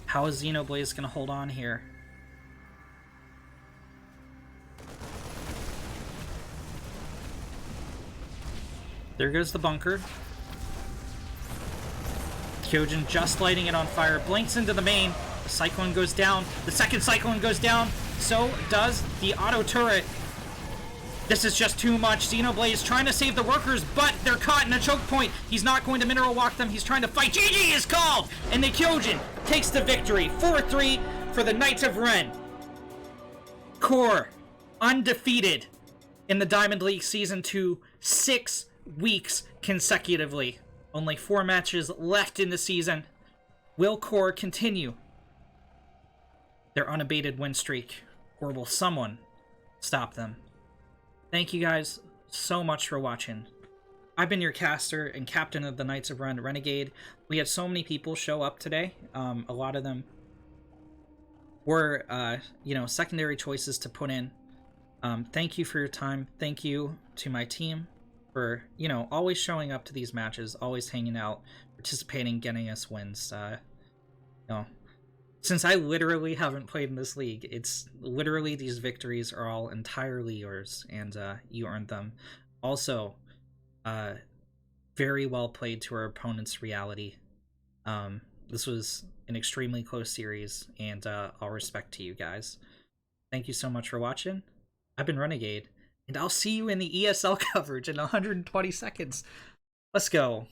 how is Xenoblade gonna hold on here? There goes the bunker. Kyojin just lighting it on fire, blinks into the main. The Cyclone goes down. The second Cyclone goes down. So does the auto turret. This is just too much. Xenoblade is trying to save the workers, but they're caught in a choke point. He's not going to mineral walk them. He's trying to fight. GG is called! And the Kyojin takes the victory. 4-3 for the Knights of Ren. Core, undefeated in the Diamond League Season 2, 6 weeks consecutively. Only 4 matches left in the season. Will Core continue their unabated win streak, or will someone stop them? Thank you guys so much for watching. I've been your caster and captain of the Knights of Ren, Renegade. We had so many people show up today. A lot of them were, secondary choices to put in. Thank you for your time. Thank you to my team for, always showing up to these matches, always hanging out, participating, getting us wins. Since I literally haven't played in this league, it's literally these victories are all entirely yours, and you earned them. Also, very well played to our opponent's reality. This was an extremely close series, and all respect to you guys. Thank you so much for watching. I've been Renegade, and I'll see you in the ESL coverage in 120 seconds. Let's go.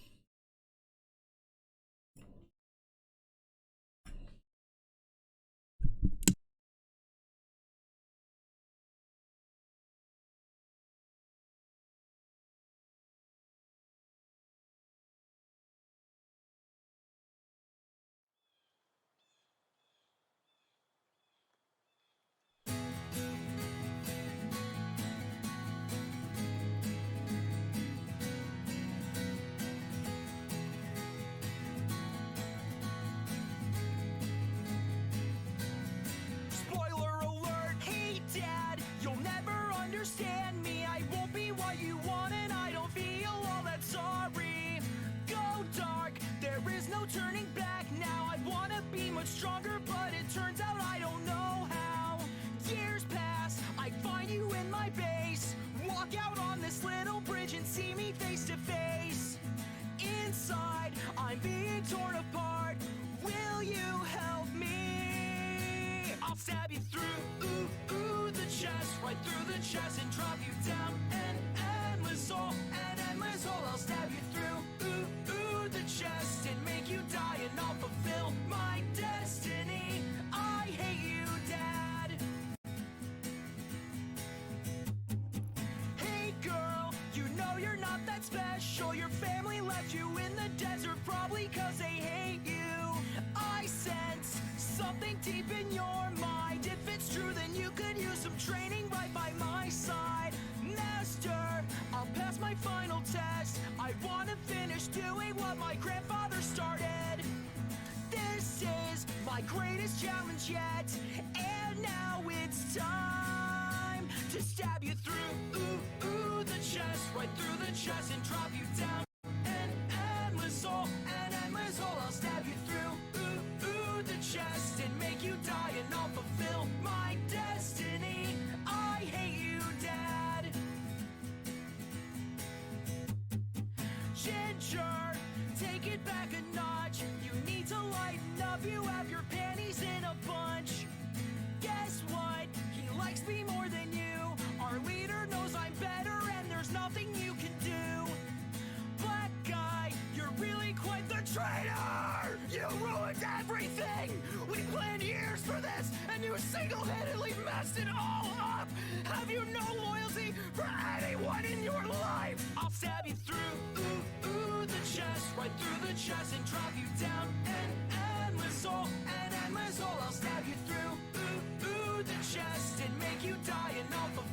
Spoiler alert, hey dad, you'll never understand me. I won't be what you want and I don't feel all that sorry. Go dark, there is no turning back now. I wanna be much stronger, but it turns out I don't know how. Years pass, I find you in my base. Walk out on this little bridge and see me face to face. Inside, I'm being torn apart. Will you help me? I'll stab you through the chest, right through the chest, and drop you down an endless hole, I'll stab you through the chest and make you die, and I'll fulfill my destiny. I hate you, Dad. Hey girl, you know you're not that special. Your family left you in the desert, probably cause they hate you. I sense something deep in your mind. If it's true, then you could use some training right by my side. Master, I'll pass my final test. I wanna finish doing what my grandfather started. This is my greatest challenge yet, and now it's time to stab you through the chest, right through the chest, and drop you down an endless hole, I'll stab you through the chest and make you die, and I'll fulfill my destiny. I hate you, Dad. Ginger, take it back a notch. You need to lighten up, you have your panties in a bunch. Guess what? He likes me more than you. Our leader knows I'm better and there's nothing you can do. Black guy, you're really quite the traitor! You ruined everything! We planned years for this and you single-handedly messed it all up! Have you no loyalty for anyone in your life? I'll stab you through the chest, right through the chest, and drop you down an endless hole, I'll stab you through the chest and make you die, and I'll fulfill